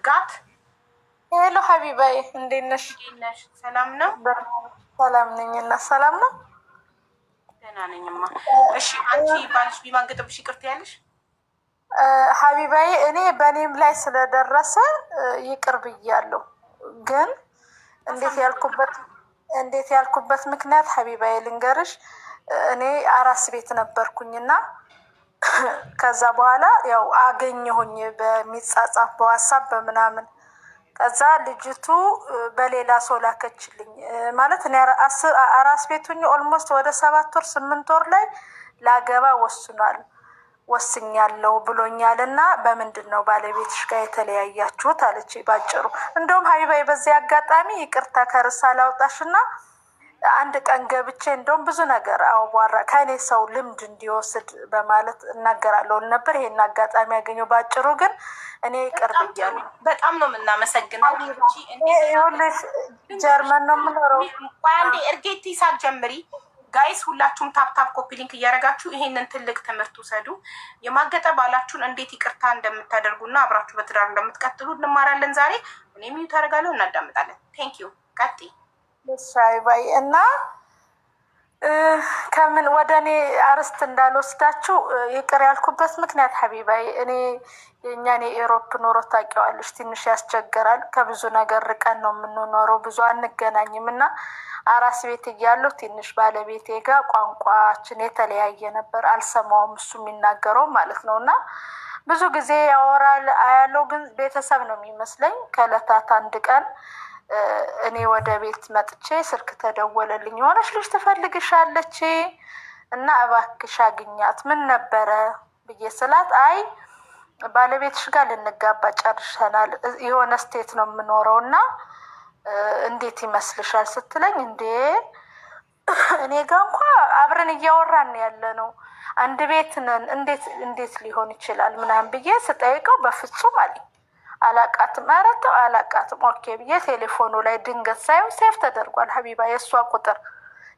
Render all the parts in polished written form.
ጋት ሄሎ ሀቢባዬ እንዴት ነሽ? ሰላም ነው? ሰላም ነኝ። እና ሰላም ነው? ደህና ነኝማ። እሺ አንቺ ባልሽ ቢማገጥብሽ ይቅርታ ያለሽ? ሀቢባዬ እኔ በእኔም ላይ ስለደረሰ ይቅር ብያለሁ። ግን እንዴት ያልኩበት ምክንያት ሀቢባዬ ልንገርሽ። እኔ አራስ ቤት ነበርኩኝና ከዛ በኋላ ያው አገኘሁኝ በሚጻጻፍ በዋትሳፕ በምናምን። ከዛ ልጅቱ በሌላ ሰው ላከችልኝ። ማለት እኔ አራስ ቤቱኝ ኦልሞስት ወደ 7 ወር 8 ወር ላይ ላገባ ወስኛለሁ ብሎኛል። እና በምንድን ነው ባለቤትሽ ጋር የተለያያችሁት አለች ባጭሩ። እንደውም ሀቢባዬ በዚህ አጋጣሚ ይቅርታ ከርሳ ላውጣሽና አንድ ቀን ገብቼ እንደውም ብዙ ነገር አዋራ ከእኔ ሰው ልምድ እንዲወስድ በማለት እናገራለሁ ነበር። ይሄን አጋጣሚ ያገኘው ባጭሩ። ግን እኔ ይቅር ብያለሁ። በጣም ነው የምናመሰግነው። ይኸውልሽ ጀርመን ነው የምኖረው። አንዴ እርጌት ይሳቅ ጀምሪ ጋይስ። ሁላችሁም ታፕታፕ ኮፒ ሊንክ እያደረጋችሁ ይሄንን ትልቅ ትምህርት ውሰዱ። የማገጠ ባላችሁን እንዴት ይቅርታ እንደምታደርጉና አብራችሁ በትዳር እንደምትቀጥሉ እንማራለን ዛሬ። እኔ ሚዩ ታደርጋለሁ፣ እናዳምጣለን። ቴንክ ዩ ቀጥይ ሻይባይ። እና ከምን ወደ እኔ አርስት እንዳልወስዳችሁ ይቅር ያልኩበት ምክንያት ሀቢባይ፣ እኔ የእኛን የኤሮፕ ኑሮ ታውቂዋለሽ፣ ትንሽ ያስቸግራል። ከብዙ ነገር ርቀን ነው የምንኖረው፣ ብዙ አንገናኝም። እና አራስ ቤት እያለሁ ትንሽ ባለቤቴ ጋር ቋንቋችን የተለያየ ነበር። አልሰማውም እሱ የሚናገረው ማለት ነው። እና ብዙ ጊዜ ያወራል አያለው፣ ግን ቤተሰብ ነው የሚመስለኝ። ከዕለታት አንድ ቀን እኔ ወደ ቤት መጥቼ ስልክ ተደወለልኝ። የሆነች ልጅ ትፈልግሻለች እና እባክሽ አግኛት። ምን ነበረ ብዬ ስላት፣ አይ ባለቤትሽ ጋር ልንጋባ ጨርሰናል፣ የሆነ ስቴት ነው የምኖረው እና እንዴት ይመስልሻል ስትለኝ፣ እንዴ እኔ ጋር እንኳ አብረን እያወራን ያለ ነው፣ አንድ ቤት ነን፣ እንዴት ሊሆን ይችላል ምናምን ብዬ ስጠይቀው በፍጹም አለኝ። አላቃትም። ኧረ ተው አላቃትም። ኦኬ ብዬ ቴሌፎኑ ላይ ድንገት ሳይው ሴፍ ተደርጓል ሀቢባ የእሷ ቁጥር።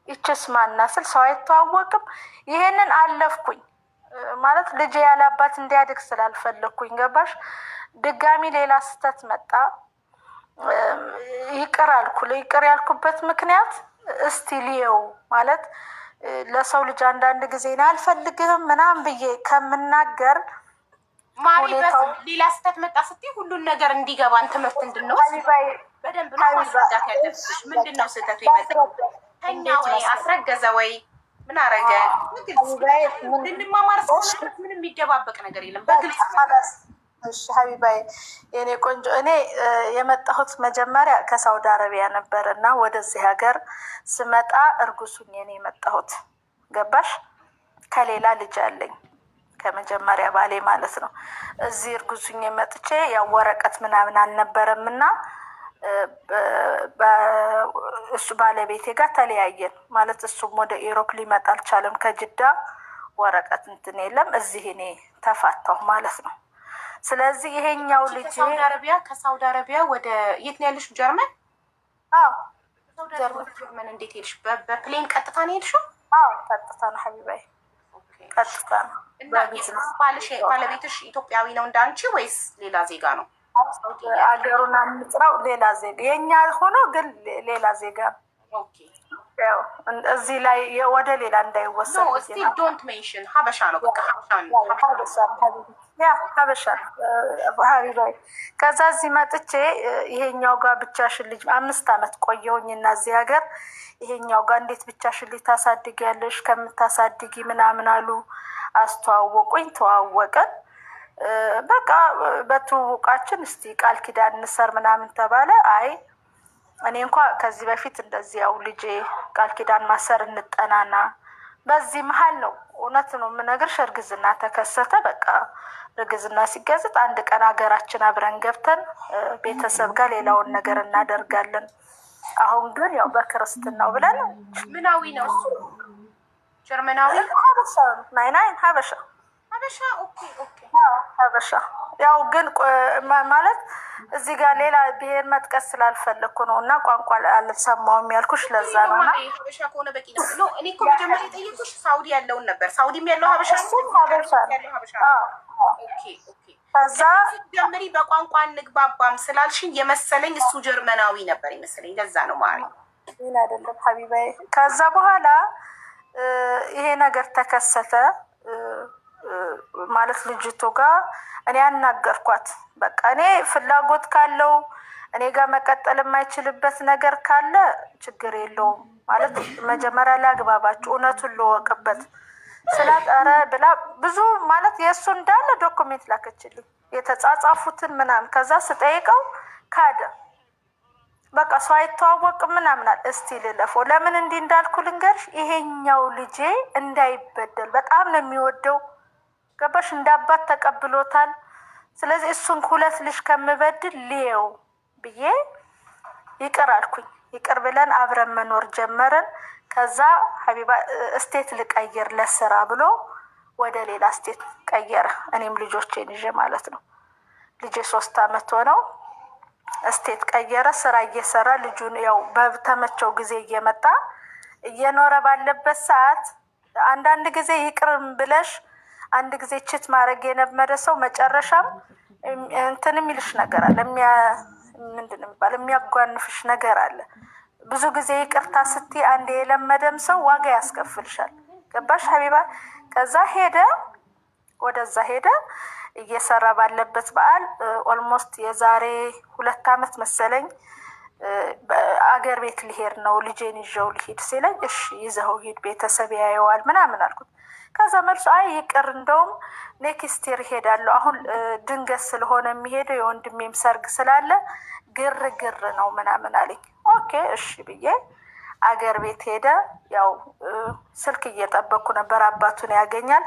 ይችስ ማና ስል ሰው አይተዋወቅም። ይሄንን አለፍኩኝ ማለት ልጄ ያላባት እንዲያድግ ስላልፈለግኩኝ ገባሽ። ድጋሚ ሌላ ስህተት መጣ። ይቅር አልኩ። ይቅር ያልኩበት ምክንያት እስቲ ልየው ማለት ለሰው ልጅ አንዳንድ ጊዜ ነው አልፈልግህም ምናምን ብዬ ከምናገር ማሪ ሌላ ስህተት መጣ ስትይ ሁሉን ነገር እንዲገባን ትምህርት እንድንወስድ በደንብ ነው ማስረዳት ያለብሽ። ምንድን ነው ስህተቱ? የመጣው ተኛ ወይ አስረገዘ ወይ ምን አረገ? እንድንማማር ስለሆነ ምንም የሚደባበቅ ነገር የለም። በግልጽ እሺ ሀቢባዬ የኔ ቆንጆ፣ እኔ የመጣሁት መጀመሪያ ከሳውዲ አረቢያ ነበር እና ወደዚህ ሀገር ስመጣ እርጉሱኝ እኔ የመጣሁት ገባሽ። ከሌላ ልጅ አለኝ ከመጀመሪያ ባሌ ማለት ነው። እዚህ እርጉዙኝ መጥቼ ያው ወረቀት ምናምን አልነበረም እና እሱ ባለቤቴ ጋር ተለያየን ማለት እሱም ወደ ኢሮፕ ሊመጣ አልቻለም። ከጅዳ ወረቀት እንትን የለም። እዚህ እኔ ተፋታሁ ማለት ነው። ስለዚህ ይሄኛው ልጅ ከሳውዲ አረቢያ ወደ የት ነው ያለሽ? ጀርመን? አዎ ጀርመን። እንዴት ሄድሽ? በፕሌን ቀጥታ ነው ሄድሽው? አዎ ቀጥታ ነው ሀቢባዬ፣ ቀጥታ ነው። ባለቤትሽ ኢትዮጵያዊ ነው እንዳንቺ ወይስ ሌላ ዜጋ ነው? አገሩን አንጥራው ሌላ ዜጋ የኛ ሆኖ ግን ሌላ ዜጋ ነው። ኦኬ ያው እዚህ ላይ ወደ ሌላ እንዳይወሰድ ነው። እስቲ ዶንት ሜንሽን ሀበሻ ነው። በቃ ሀበሻ ሀቢባይ። ከዛ እዚህ መጥቼ ይሄኛው ጋር ብቻሽን ልጅ 5 ዓመት ቆየሁኝ እና እዚህ ሀገር ይሄኛው ጋር እንዴት ብቻሽን ልጅ ታሳድጊያለሽ? ከምታሳድጊ ምናምን አሉ። አስተዋወቁኝ፣ ተዋወቀን። በቃ በትውውቃችን እስቲ ቃል ኪዳን እንሰር ምናምን ተባለ። አይ እኔ እንኳ ከዚህ በፊት እንደዚህ ያው ልጄ ቃል ኪዳን ማሰር እንጠናና በዚህ መሀል ነው እውነት ነው የምነግርሽ እርግዝና ተከሰተ። በቃ እርግዝና ሲገዝት አንድ ቀን ሀገራችን አብረን ገብተን ቤተሰብ ጋር ሌላውን ነገር እናደርጋለን። አሁን ግን ያው በክርስትናው ብለን ምናዊ ነው እሱ ጀርመናዊ ሀበሻ ናይናይ ሀበሻ ኦኬ ሀበሻ። ያው ግን ማለት እዚህ ጋር ሌላ ብሄር መጥቀስ ስላልፈለግኩ ነው እና ቋንቋ አልሰማውም ያልኩሽ ለዛ ነው። እና ሀበሻ ከሆነ በቂ ነው። እኔ እኮ መጀመሪያ የጠየኩሽ ሳውዲ ያለውን ነበር። ሳውዲም ያለው ሀበሻ ነው። ሀበሻ ኦኬ ከዛ ጀምሪ በቋንቋ እንግባባም ስላልሽኝ የመሰለኝ እሱ ጀርመናዊ ነበር ይመስለኝ። ለዛ ነው ማሪ ይሄን አይደለም ሀቢባዬ። ከዛ በኋላ ይሄ ነገር ተከሰተ ማለት ልጅቱ ጋር እኔ አናገርኳት። በቃ እኔ ፍላጎት ካለው እኔ ጋር መቀጠል የማይችልበት ነገር ካለ ችግር የለውም ማለት መጀመሪያ ላግባባችሁ እውነቱን ልወቅበት ስላጠረ ብላ ብዙ ማለት የእሱ እንዳለ ዶክሜንት ላከችልኝ የተጻጻፉትን ምናምን። ከዛ ስጠይቀው ካደ። በቃ ሰው አይተዋወቅም ምናምናል። እስቲ ልለፈው ለምን እንዲህ እንዳልኩ ልንገርሽ። ይሄኛው ልጄ እንዳይበደል በጣም ነው የሚወደው ገባሽ? እንዳባት ተቀብሎታል። ስለዚህ እሱን ሁለት ልጅ ከምበድል ልየው ብዬ ይቅር አልኩኝ። ይቅር ብለን አብረን መኖር ጀመርን። ከዛ ሀቢባ እስቴት ልቀይር ለስራ ብሎ ወደ ሌላ እስቴት ቀየረ። እኔም ልጆቼን ይዤ ማለት ነው። ልጄ 3 አመት ሆነው እስቴት ቀየረ። ስራ እየሰራ ልጁን ያው በተመቸው ጊዜ እየመጣ እየኖረ ባለበት ሰዓት አንዳንድ ጊዜ ይቅርም ብለሽ አንድ ጊዜ ችት ማድረግ የነበረ ሰው መጨረሻም እንትን የሚልሽ ነገር አለ። ምንድን ነው የሚባለው? የሚያጓንፍሽ ነገር አለ። ብዙ ጊዜ ይቅርታ ስትይ አንድ የለመደም ሰው ዋጋ ያስከፍልሻል። ገባሽ ሀቢባ? ከዛ ሄደ፣ ወደዛ ሄደ። እየሰራ ባለበት በዓል ኦልሞስት የዛሬ 2 አመት መሰለኝ አገር ቤት ሊሄድ ነው ልጄን ይዤው ልሂድ ሲለኝ እሺ ይዘኸው ሂድ ቤተሰብ ያየዋል ምናምን አልኩት። ከዛ መልሶ አይ ይቅር እንደውም ኔክስት ይር ሄዳለሁ አሁን ድንገት ስለሆነ የሚሄደው የወንድሜም ሰርግ ስላለ ግርግር ነው ምናምን አለኝ። ኦኬ እሺ ብዬ አገር ቤት ሄደ። ያው ስልክ እየጠበኩ ነበር አባቱን ያገኛል።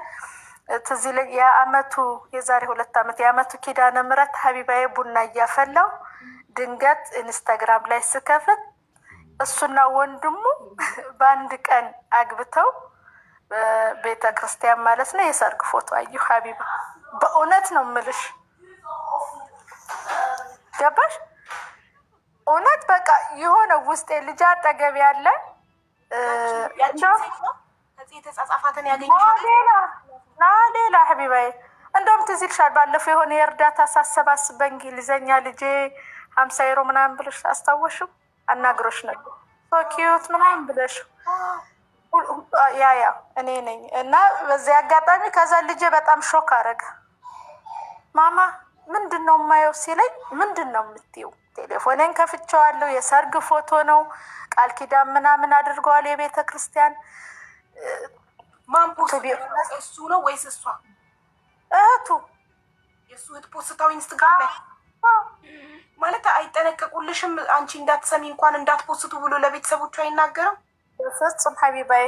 ትዝ ይለኝ የአመቱ የዛሬ 2 አመት የአመቱ ኪዳነ ምህረት ሀቢባዬ ቡና እያፈላው ድንገት ኢንስታግራም ላይ ስከፍት እሱና ወንድሙ በአንድ ቀን አግብተው ቤተ ክርስቲያን ማለት ነው የሰርግ ፎቶ አየሁ። ሀቢባ በእውነት ነው ምልሽ ገባሽ? እውነት በቃ የሆነ ውስጤ ልጅ አጠገብ ያለ የተጻጻፋትን ያገኘሽ ሌላ ሀቢባዬ እንደውም ትዝ ይልሻል ባለፈው የሆነ የእርዳታ ሳሰባስብ በእንግሊዘኛ ልጄ 50 ዩሮ ምናምን ብለሽ አስታወሽው? አናግሮሽ ነበር ሶኪዩት ምናምን ብለሽ ያ እኔ ነኝ። እና በዚህ አጋጣሚ ከዛ ልጄ በጣም ሾክ አረገ። ማማ ምንድን ነው የማየው ሲለኝ ምንድን ነው የምትይው? ቴሌፎኔን ከፍቼዋለሁ። የሰርግ ፎቶ ነው። ቃል ኪዳን ምናምን አድርገዋል የቤተ ክርስቲያን። ማን ፖስት እሱ ነው ወይስ እሷ? እህቱ የእሱ እህት ፖስታው ኢንስታግራም ላይ ማለት አይጠነቀቁልሽም? አንቺ እንዳትሰሚ እንኳን እንዳትፖስቱ ብሎ ለቤተሰቦቿ አይናገርም? በፍጹም ሀቢባዬ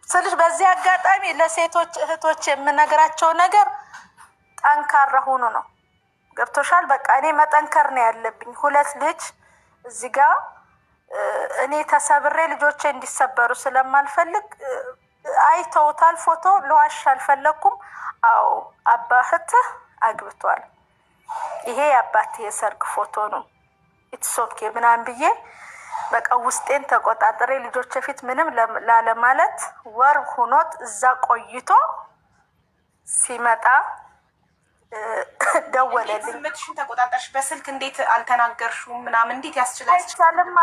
ስልሽ በዚህ አጋጣሚ ለሴቶች እህቶች የምነግራቸው ነገር ጠንካራ ሆኖ ነው። ገብቶሻል? በቃ እኔ መጠንከር ነው ያለብኝ። 2 ልጅ እዚህ ጋር እኔ ተሰብሬ ልጆቼ እንዲሰበሩ ስለማልፈልግ አይተውታል። ፎቶ ለዋሽ አልፈለኩም። አዎ አባትህ አግብቷል፣ ይሄ የአባትህ የሰርግ ፎቶ ነው ኢትስ ኦኬ ምናምን ብዬ በቃ ውስጤን ተቆጣጥሬ ልጆቼ ፊት ምንም ላለማለት ወር ሆኖት እዛ ቆይቶ ሲመጣ ደወለልኝ። ምትሽን ተቆጣጣሽ? በስልክ እንዴት አልተናገርሽውም ምናምን? እንዴት ያስችላል? አይቻልማ።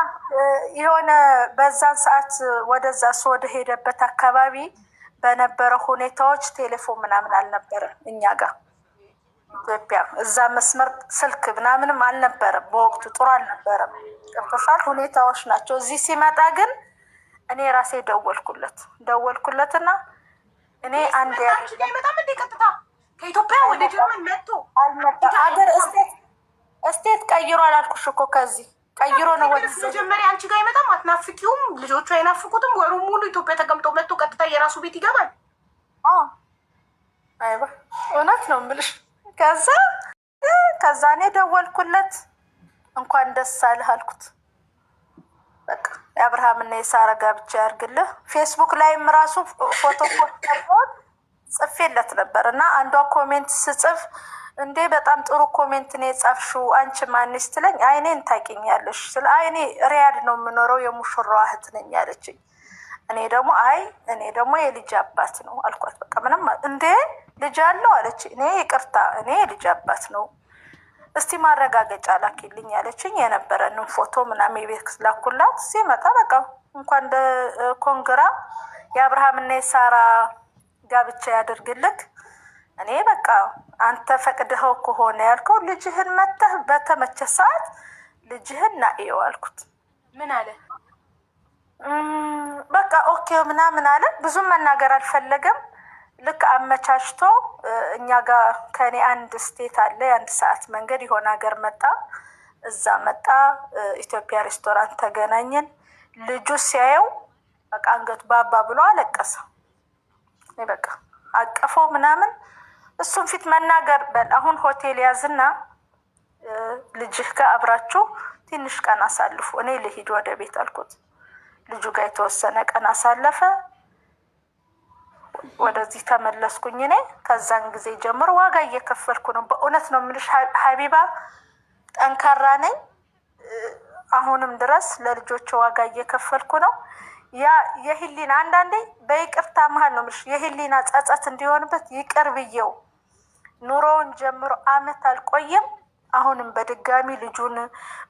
የሆነ በዛን ሰዓት ወደዛ እሱ ወደ ሄደበት አካባቢ በነበረ ሁኔታዎች ቴሌፎን ምናምን አልነበረም እኛ ጋር ኢትዮጵያ። እዛ መስመር ስልክ ምናምንም አልነበረም በወቅቱ፣ ጥሩ አልነበረም። ገብቶሻል? ሁኔታዎች ናቸው። እዚህ ሲመጣ ግን እኔ ራሴ ደወልኩለትና እኔ አንድ በጣም እንደ ቀጥታ ከኢትዮጵያ ወደ ጀርመን መጥቶ ሀገር እስቴት ቀይሯል አልኩሽ እኮ። ከዚህ ቀይሮ ነው ወደ መጀመሪያ አንቺ ጋር አይመጣም? አትናፍቂውም? ልጆቹ አይናፍቁትም? ወሩ ሙሉ ኢትዮጵያ ተቀምጦ መጥቶ ቀጥታ የራሱ ቤት ይገባል? አይባ እውነት ነው የምልሽ። ከዛ እኔ ደወልኩለት፣ እንኳን ደስ አለህ አልኩት። በቃ የአብርሃምና የሳራ ጋብቻ ያርግልህ። ፌስቡክ ላይም ራሱ ፎቶ ጽፌለት ነበር እና አንዷ ኮሜንት ስጽፍ እንዴ በጣም ጥሩ ኮሜንት ነው የጻፍሽው አንቺ ማንሽ ስትለኝ አይኔን ታውቂኛለሽ ስለ አይኔ ሪያድ ነው የምኖረው የሙሽራዋ እህት ነኝ ያለችኝ። እኔ ደግሞ የልጅ አባት ነው አልኳት። በቃ ምንም እንዴ ልጅ አለው አለች። እኔ ይቅርታ እኔ ልጅ አባት ነው እስቲ ማረጋገጫ ላኪልኝ ያለችኝ። የነበረንን ፎቶ ምናምን የቤት ላኩላት። ሲመጣ በቃ እንኳን እንደ ኮንግራ የአብርሃምና የሳራ ጋብቻ ያደርግልክ። እኔ በቃ አንተ ፈቅድኸው ከሆነ ያልከው ልጅህን መተህ በተመቸ ሰዓት ልጅህን ናእየው አልኩት። ምን አለ? በቃ ኦኬ ምናምን አለ። ብዙም መናገር አልፈለገም። ልክ አመቻችቶ እኛ ጋር ከኔ አንድ ስቴት አለ የአንድ ሰዓት መንገድ የሆነ ሀገር መጣ። እዛ መጣ። ኢትዮጵያ ሬስቶራንት ተገናኘን። ልጁ ሲያየው በቃ አንገቱ ባባ ብሎ አለቀሰ። በቃ አቀፈው ምናምን። እሱም ፊት መናገር በል አሁን ሆቴል ያዝና ልጅህ ጋር አብራችሁ ትንሽ ቀን አሳልፉ፣ እኔ ልሂድ ወደ ቤት አልኩት። ልጁ ጋር የተወሰነ ቀን አሳለፈ። ወደዚህ ተመለስኩኝ እኔ። ከዛን ጊዜ ጀምሮ ዋጋ እየከፈልኩ ነው። በእውነት ነው የምልሽ ሀቢባ፣ ጠንካራ ነኝ። አሁንም ድረስ ለልጆች ዋጋ እየከፈልኩ ነው። ያ የህሊና አንዳንዴ በይቅርታ መሀል ነው የምልሽ የህሊና ጸጸት እንዲሆንበት ይቅር ብዬው ኑሮውን ጀምሮ አመት አልቆየም። አሁንም በድጋሚ ልጁን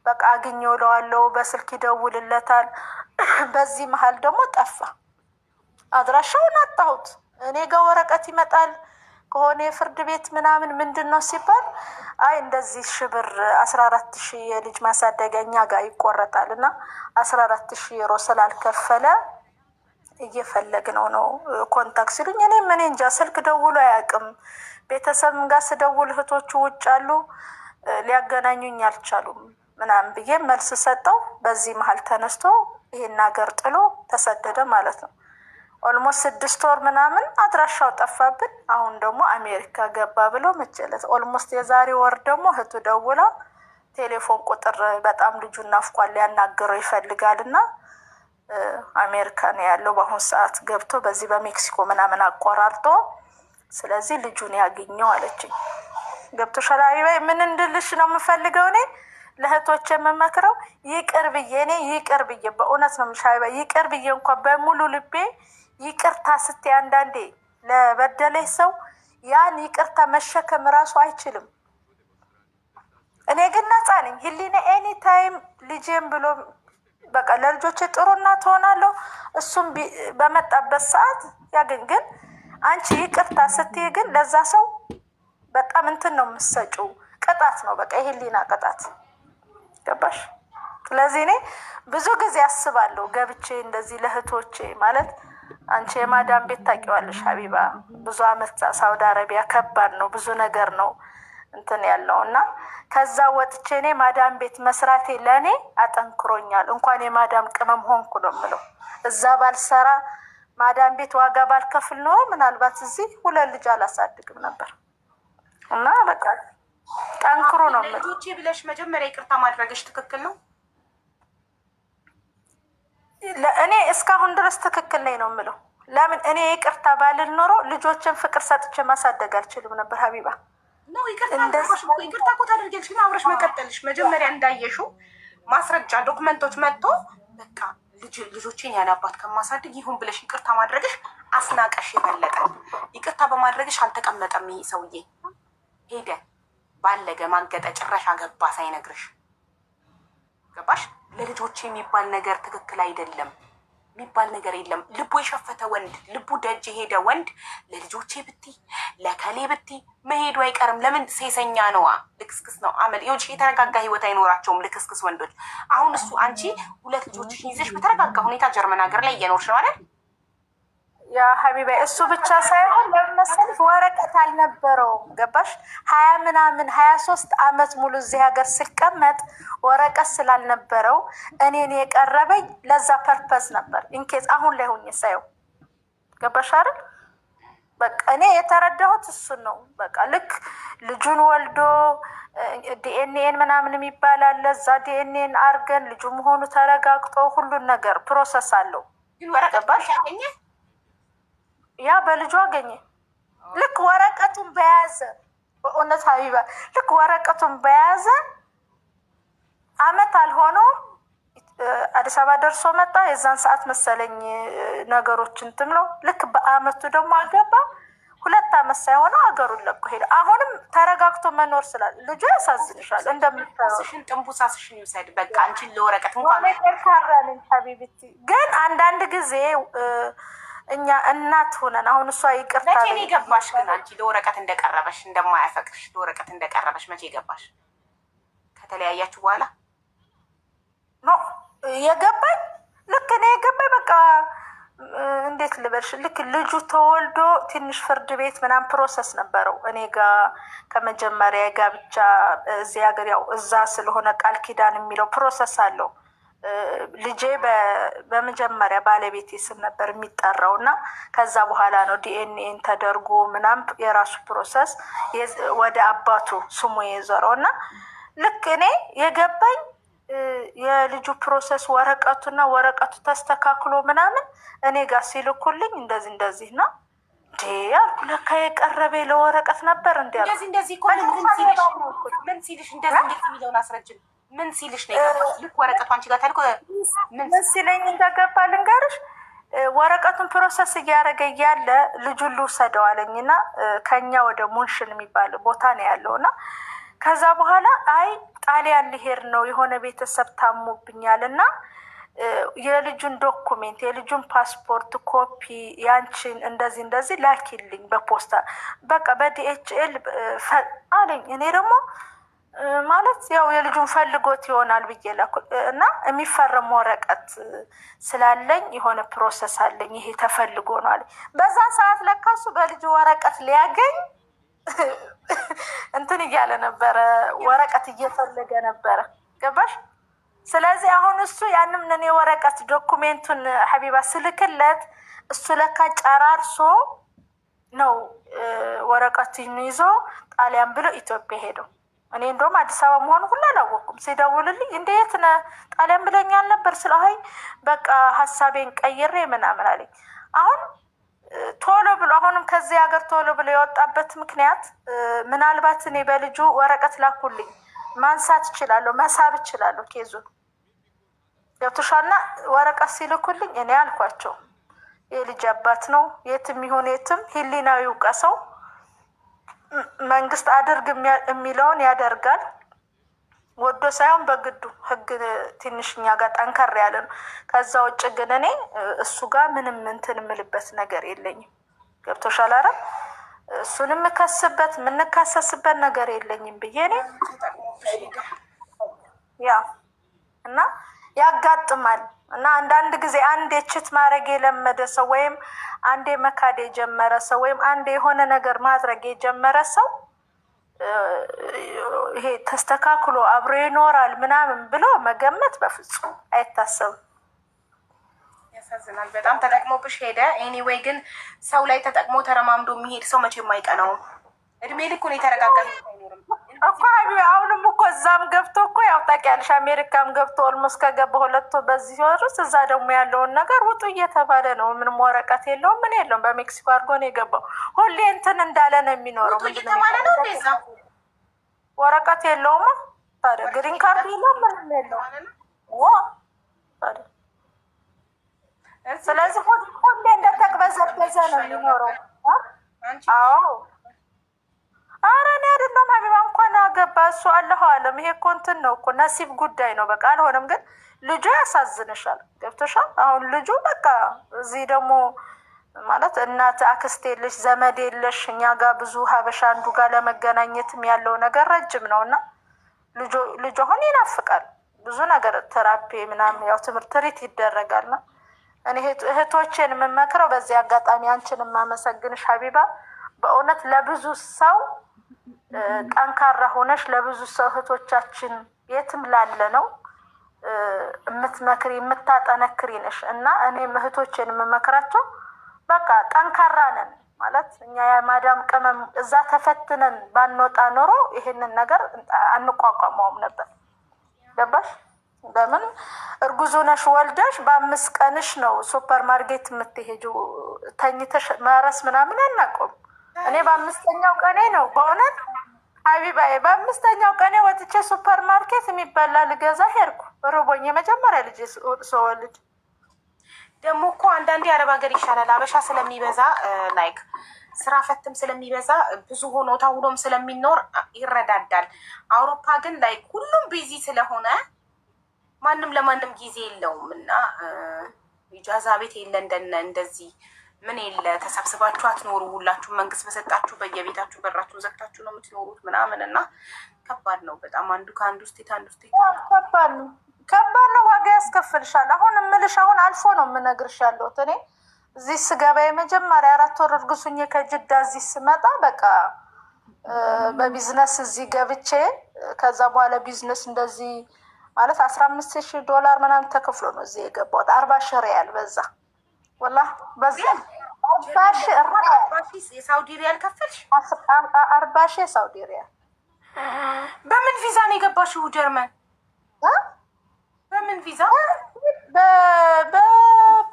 በቃ አግኘው እለዋለሁ፣ በስልክ ይደውልለታል። በዚህ መሀል ደግሞ ጠፋ። አድራሻውን አጣሁት። እኔ ጋር ወረቀት ይመጣል ከሆነ የፍርድ ቤት ምናምን ምንድን ነው ሲባል አይ እንደዚህ ሽብር 14,000 የልጅ ማሳደጊያ እኛ ጋር ይቆረጣል እና 14,000 ዩሮ ስላልከፈለ እየፈለግነው ነው ኮንታክት ሲሉኝ፣ እኔ ምን እንጃ ስልክ ደውሎ አያውቅም። ቤተሰብም ጋር ስደውል እህቶቹ ውጭ አሉ ሊያገናኙኝ አልቻሉም ምናምን ብዬ መልስ ሰጠው። በዚህ መሀል ተነስቶ ይሄን ሀገር ጥሎ ተሰደደ ማለት ነው። ኦልሞስት 6 ወር ምናምን አድራሻው ጠፋብን። አሁን ደግሞ አሜሪካ ገባ ብሎ መጨለት። ኦልሞስት የዛሬ ወር ደግሞ እህቱ ደውላ ቴሌፎን ቁጥር በጣም ልጁን ናፍቋል ሊያናገረው ይፈልጋልና አሜሪካ ነው ያለው በአሁን ሰዓት ገብቶ በዚህ በሜክሲኮ ምናምን አቆራርጦ ስለዚህ ልጁን ያገኘው አለችኝ። ገብቶሻል ሀቢባ? ምን እንድልሽ ነው የምፈልገው እኔ ለእህቶች የምመክረው ይቅር ብዬ እኔ ይቅር ብዬ በእውነት ነው የምልሽ ሀቢባ፣ ይቅር ብዬ እንኳን በሙሉ ልቤ ይቅርታ ስትይ አንዳንዴ ለበደለኝ ሰው ያን ይቅርታ መሸከም ራሱ አይችልም። እኔ ግን ነፃ ነኝ። ህሊና ኤኒ ታይም ልጄም ብሎ በቃ ለልጆቼ ጥሩ እናት ሆናለሁ። እሱም በመጣበት ሰዓት ያገኝ። ግን አንቺ ይቅርታ ስትይ ግን ለዛ ሰው በጣም እንትን ነው የምትሰጪው፣ ቅጣት ነው በቃ የህሊና ቅጣት። ገባሽ? ስለዚህ እኔ ብዙ ጊዜ አስባለሁ ገብቼ እንደዚህ ለእህቶቼ ማለት አንቺ የማዳም ቤት ታውቂዋለሽ ሀቢባ፣ ብዙ አመት ሳውዲ አረቢያ ከባድ ነው፣ ብዙ ነገር ነው እንትን ያለው እና ከዛ ወጥቼ እኔ ማዳም ቤት መስራቴ ለእኔ አጠንክሮኛል። እንኳን የማዳም ቅመም ሆንኩ ነው የምለው። እዛ ባልሰራ ማዳም ቤት ዋጋ ባልከፍል ኖሮ ምናልባት እዚህ 2 ልጅ አላሳድግም ነበር። እና በቃ ጠንክሮ ነው የምለው። ልጆቼ ብለሽ መጀመሪያ ይቅርታ ማድረግሽ ትክክል ነው። እኔ እስካሁን ድረስ ትክክል ነኝ ነው የምለው። ለምን እኔ ይቅርታ ባልል ኖሮ ልጆችን ፍቅር ሰጥቼ ማሳደግ አልችልም ነበር ሀቢባ። ነው ይቅርታ እኮ ታደርጊያለሽ፣ ግን አብረሽ መቀጠልሽ መጀመሪያ እንዳየሽው ማስረጃ ዶክመንቶች መጥቶ በቃ ልጆቼን ያለ አባት ከማሳደግ ይሁን ብለሽ ይቅርታ ማድረግሽ አስናቀሽ። የበለጠ ይቅርታ በማድረግሽ አልተቀመጠም ይሄ ሰውዬ። ሄደ ባለገ ማገጠ ጭራሽ አገባ ሳይነግርሽ። ገባሽ? ለልጆቼ የሚባል ነገር ትክክል አይደለም የሚባል ነገር የለም። ልቡ የሸፈተ ወንድ፣ ልቡ ደጅ የሄደ ወንድ ለልጆቼ ብቲ ለከሌ ብቲ መሄዱ አይቀርም። ለምን? ሴሰኛ ነዋ፣ ልክስክስ ነው አመል። ይኸውልሽ የተረጋጋ ህይወት አይኖራቸውም ልክስክስ ወንዶች። አሁን እሱ አንቺ 2 ልጆችሽን ይዘሽ በተረጋጋ ሁኔታ ጀርመን ሀገር ላይ እየኖርሽ ነው አይደል? ያ ሀቢባ እሱ ብቻ ሳይሆን ለመሰለሽ ወረቀት አልነበረውም። ገባሽ? 23 አመት ሙሉ እዚህ ሀገር ስቀመጥ ወረቀት ስላልነበረው እኔን የቀረበኝ ለዛ ፐርፐዝ ነበር። ኢንኬዝ አሁን ላይ ሆኜ ሳየው ገባሽ አይደል? በቃ እኔ የተረዳሁት እሱን ነው። በቃ ልክ ልጁን ወልዶ ዲኤንኤን ምናምን የሚባል አለ። እዛ ዲኤንኤን አርገን ልጁ መሆኑ ተረጋግጦ ሁሉን ነገር ፕሮሰስ አለው። ግን ወረቀት ባሽ ያገኘ ያ በልጁ አገኘ። ልክ ወረቀቱን በያዘ በእውነት ሀቢባ ልክ ወረቀቱን በያዘ አመት አልሆነውም አዲስ አበባ ደርሶ መጣ። የዛን ሰዓት መሰለኝ ነገሮችን ትምለው። ልክ በአመቱ ደግሞ አገባ። 2 ዓመት ሳይሆነው ሀገሩን ለቆ ሄደ። አሁንም ተረጋግቶ መኖር ስላለ ልጁ ያሳዝንሻል። እንደምታስሽን ጥንቡሳስሽን ይውሰድ በቃ አንቺን ለወረቀት እንኳን ካራልን ሀቢብቲ ግን አንዳንድ ጊዜ እኛ እናት ሆነን አሁን እሷ ይቅርታ መቼ ነው የገባሽ? ግን አንቺ ለወረቀት እንደቀረበሽ እንደማያፈቅርሽ ለወረቀት እንደቀረበሽ መቼ ገባሽ? ከተለያያችሁ በኋላ ነው የገባኝ። ልክ እኔ የገባኝ በቃ እንዴት ልበልሽ፣ ልክ ልጁ ተወልዶ ትንሽ ፍርድ ቤት ምናምን ፕሮሰስ ነበረው እኔ ጋር ከመጀመሪያ ጋብቻ እዚህ ሀገር ያው እዛ ስለሆነ ቃል ኪዳን የሚለው ፕሮሰስ አለው። ልጄ በመጀመሪያ ባለቤቴ ስም ነበር የሚጠራው እና ከዛ በኋላ ነው ዲኤንኤን ተደርጎ ምናምን የራሱ ፕሮሰስ ወደ አባቱ ስሙ የዞረው እና ልክ እኔ የገባኝ የልጁ ፕሮሰስ ወረቀቱና ወረቀቱ ተስተካክሎ ምናምን እኔ ጋር ሲልኩልኝ እንደዚህ ነው እንዴ አልኩ። ለካ የቀረበ ለወረቀት ነበር እንዴ አልኩ። እንደዚህ እኮ ምን ሲልሽ እንደዚህ የሚለውን አስረጅም። ምን ሲልሽ ነው የገባሽ? ልክ ወረቀቱ አንቺ ጋር ታልኩ ምን ሲለኝ እንደገባ ልንገርሽ። ወረቀቱን ፕሮሰስ እያደረገ እያለ ልጁን ልውሰደው አለኝና ከኛ ወደ ሙንሽን የሚባል ቦታ ነው ያለውና ከዛ በኋላ አይ ጣሊያን ሊሄድ ነው የሆነ ቤተሰብ ታሞብኛል እና የልጁን ዶኩሜንት የልጁን ፓስፖርት ኮፒ ያንቺን እንደዚህ ላኪልኝ በፖስታ በቃ በዲኤችኤል አለኝ። እኔ ደግሞ ማለት ያው የልጁን ፈልጎት ይሆናል ብዬ ላኩ እና የሚፈረም ወረቀት ስላለኝ የሆነ ፕሮሰስ አለኝ ይሄ ተፈልጎ ነው አለኝ። በዛ ሰዓት ለካሱ በልጁ ወረቀት ሊያገኝ እንትን እያለ ነበረ፣ ወረቀት እየፈለገ ነበረ። ገባሽ? ስለዚህ አሁን እሱ ያንም እኔ ወረቀት ዶኩሜንቱን ሀቢባ ስልክለት እሱ ለካ ጨራርሶ ነው ወረቀቱን ይዞ ጣሊያን ብሎ ኢትዮጵያ ሄደው። እኔ እንደውም አዲስ አበባ መሆኑ ሁሉ አላወቅኩም። ሲደውልልኝ እንዴት ነህ ጣሊያን ብለኛል ነበር ስለ አይ በቃ ሀሳቤን ቀይሬ ምናምን አለኝ። አሁን ቶሎ ብሎ አሁንም ከዚህ ሀገር ቶሎ ብሎ የወጣበት ምክንያት ምናልባት እኔ በልጁ ወረቀት ላኩልኝ ማንሳት እችላለሁ፣ መሳብ እችላለሁ ኬዙን ገብቶሻልና ወረቀት ሲልኩልኝ እኔ አልኳቸው የልጅ አባት ነው የትም ይሁን የትም ህሊናው ይውቀሰው፣ መንግስት አድርግ የሚለውን ያደርጋል ወዶ ሳይሆን በግዱ። ህግ ትንሽ እኛ ጋር ጠንከር ያለ ነው። ከዛ ውጭ ግን እኔ እሱ ጋር ምንም እንትን የምልበት ነገር የለኝም። ገብቶሻል አይደል? እሱን የምንካሰስበት ነገር የለኝም ብዬ እኔ ያ እና ያጋጥማል እና አንዳንድ ጊዜ አንዴ ችት ማድረግ የለመደ ሰው ወይም አንዴ መካድ የጀመረ ሰው ወይም አንዴ የሆነ ነገር ማድረግ የጀመረ ሰው ይሄ ተስተካክሎ አብሮ ይኖራል ምናምን ብሎ መገመት በፍጹም አይታሰብም። ያሳዝናል። በጣም ተጠቅሞብሽ ሄደ። ኤኒዌይ ግን ሰው ላይ ተጠቅሞ ተረማምዶ የሚሄድ ሰው መቼም አይቀናውም። እድሜ ልኩን የተረጋጋለ አይኖርም እኮ አሁንም እኮ እዛም ገብቶ እኮ ያው ታውቂያለሽ፣ አሜሪካም ገብቶ ኦልሞስት ከገባ 2 ወር በዚህ ወር ውስጥ እዛ ደግሞ ያለውን ነገር ውጡ እየተባለ ነው። ምንም ወረቀት የለውም ምን የለውም። በሜክሲኮ አድርጎ ነው የገባው። ሁሌ እንትን እንዳለ ነው የሚኖረው። ወረቀት የለውም ታዲያ ግሪን ካርድ የለውም ምንም የለውም። ስለዚህ ሁሌ እንደተቅበዘበዘ ነው የሚኖረው። አዎ ኧረ እኔ አይደለም ሀቢባ እንኳን አገባ እሱ አለሁ አለም። ይሄ እኮ እንትን ነው እኮ ነሲብ ጉዳይ ነው። በቃ አልሆነም። ግን ልጁ ያሳዝንሻል። ገብቶሻል? አሁን ልጁ በቃ እዚህ ደግሞ ማለት እናት አክስት የለሽ ዘመድ የለሽ። እኛ ጋር ብዙ ሀበሻ አንዱ ጋር ለመገናኘትም ያለው ነገር ረጅም ነው እና ልጁ አሁን ይናፍቃል ብዙ ነገር ተራፒ ምናምን ያው ትምህርት ሪት ይደረጋልና እኔ እህቶቼን የምመክረው በዚህ አጋጣሚ አንቺን የማመሰግንሽ ሀቢባ በእውነት ለብዙ ሰው ጠንካራ ሆነሽ ለብዙ ሰው እህቶቻችን የትም ላለ ነው የምትመክሪ የምታጠነክሪ ነሽ እና እኔም እህቶቼን የምመክራቸው በቃ ጠንካራ ነን ማለት እኛ የማዳም ቅመም እዛ ተፈትነን ባንወጣ ኖሮ ይሄንን ነገር አንቋቋመውም ነበር። ገባሽ? ለምን እርጉዝ ሆነሽ ወልደሽ በ5 ቀንሽ ነው ሱፐር ማርኬት የምትሄጂው ተኝተሽ ማረስ ምናምን አናውቅም። እኔ በ5ኛው ቀኔ ነው በእውነት ሀቢባዬ በ5ኛው ቀኔ ወጥቼ ሱፐር ማርኬት የሚበላ ልገዛ ሄድኩ። ርቦኝ የመጀመሪያ ልጅ ስወልድ ደግሞ እኮ አንዳንዴ አረብ ሀገር ይሻላል። አበሻ ስለሚበዛ ላይክ ስራ ፈትም ስለሚበዛ ብዙ ሆኖ ተውሎም ስለሚኖር ይረዳዳል። አውሮፓ ግን ላይ ሁሉም ቢዚ ስለሆነ ማንም ለማንም ጊዜ የለውም እና ኢጃዛ ቤት የለ እንደዚህ ምን የለ ተሰብስባችሁ አትኖሩ። ሁላችሁ መንግስት በሰጣችሁ በየቤታችሁ በራችሁን ዘግታችሁ ነው የምትኖሩት ምናምን እና ከባድ ነው በጣም። አንዱ ከአንዱ ስቴት አንዱ ስቴት ከባድ ነው። ዋጋ ያስከፍልሻል። አሁን እምልሽ አሁን አልፎ ነው የምነግርሽ ያለሁት እኔ እዚህ ስገባ የመጀመሪያ 4 ወር እርጉሱኝ ከጅዳ እዚህ ስመጣ በቃ በቢዝነስ እዚህ ገብቼ ከዛ በኋላ ቢዝነስ እንደዚህ ማለት $15,000 ምናምን ተከፍሎ ነው እዚህ የገባሁት። 40,000 ሪያል በዛ ወላሂ በዛ 40,000 የሳውዲ ሪያል ከፈልሽ? 40,000 የሳውዲ ሪያል። በምን ቪዛ ነው የገባሽው ጀርመን? በምን ቪዛ?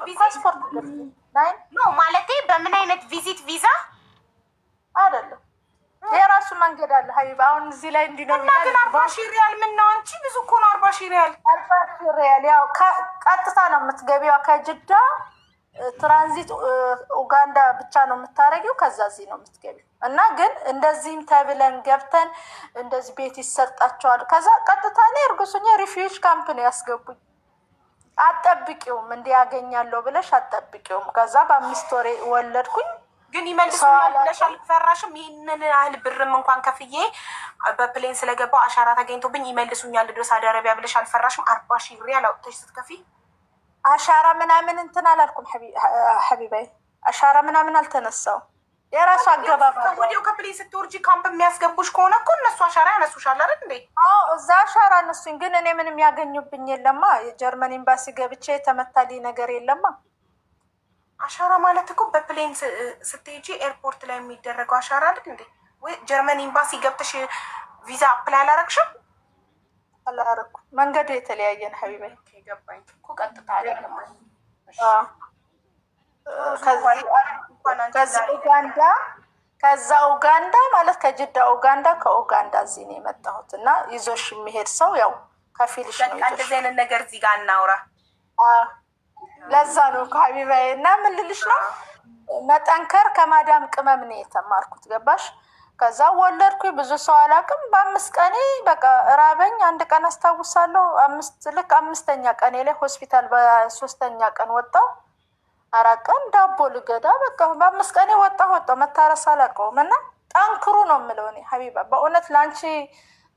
በፓስፖርት ነው ማለቴ። በምን አይነት ቪዚት ቪዛ አይደለም የራሱ መንገድ አለ ሀቢባ። አሁን እዚህ ላይ እንዲህ ነው እና ግን 40,000 ሪያል ምን ነው አንቺ? ብዙ እኮ ነው 40,000 ሪያል። 40,000 ሪያል ያው ቀጥታ ነው የምትገቢው ከጅዳ ትራንዚት ኡጋንዳ ብቻ ነው የምታረጊው። ከዛ እዚህ ነው የምትገቢው። እና ግን እንደዚህም ተብለን ገብተን እንደዚህ ቤት ይሰጣቸዋል። ከዛ ቀጥታ ነው እርጉሱኛ ሪፊውጅ ካምፕ ነው ያስገቡኝ። አጠብቂውም እንዲህ ያገኛለሁ ብለሽ አጠብቂውም። ከዛ በ5 ወሬ ወለድኩኝ። ግን ይመልሱኛል ብለሽ አልፈራሽም? ይህንን ያህል ብርም እንኳን ከፍዬ በፕሌን ስለገባው አሻራ ተገኝቶብኝ ይመልሱኛል ድረስ ሳውዲ አረቢያ ብለሽ አልፈራሽም? 40,000 ሪያል አውጥተሽ ስትከፊ አሻራ ምናምን እንትን አላልኩም ሐቢባይ። አሻራ ምናምን አልተነሳው። የራሱ አገባብ ወዲያው ከፕሌን ስትወርጂ ካምፕ የሚያስገቡሽ ከሆነ እኮ እነሱ አሻራ ያነሱሻል አይደል እንዴ? አዎ እዛ አሻራ እነሱኝ። ግን እኔ ምንም ያገኙብኝ የለማ። የጀርመን ኤምባሲ ገብቼ የተመታልኝ ነገር የለማ። አሻራ ማለት እኮ በፕሌን ስትሄጂ ኤርፖርት ላይ የሚደረገው አሻራ አይደል እንዴ? ወይ ጀርመን ኤምባሲ ገብተሽ ቪዛ አፕላይ አላረግሽም? አላረኩም። መንገዱ የተለያየ ነው ሐቢባይ። ገባኝ እኮ ቀጥታ አይደለም። ከዛ ኡጋንዳ ማለት ከጅዳ ኡጋንዳ፣ ከኡጋንዳ እዚህ ነው የመጣሁት። እና ይዞሽ የሚሄድ ሰው ያው ከፊልሽ ነው። እንደዚህ አይነት ነገር እዚህ ጋር እናውራ። ለዛ ነው ሐቢባይ። እና ምን ልልሽ ነው መጠንከር ከማዳም ቅመም ነው የተማርኩት። ገባሽ? ከዛ ወለድኩኝ። ብዙ ሰው አላውቅም። በ5 ቀኔ በቃ ራበኝ። አንድ ቀን አስታውሳለሁ። ልክ 5ኛ ቀኔ ላይ ሆስፒታል በ3ኛ ቀን ወጣሁ። 4 ቀን ዳቦ ልገዳ በቃ በ5 ቀኔ ወጣሁ። መታረስ አላውቀውም። እና ጠንክሩ ነው የምለው እኔ ሐቢባ። በእውነት ለአንቺ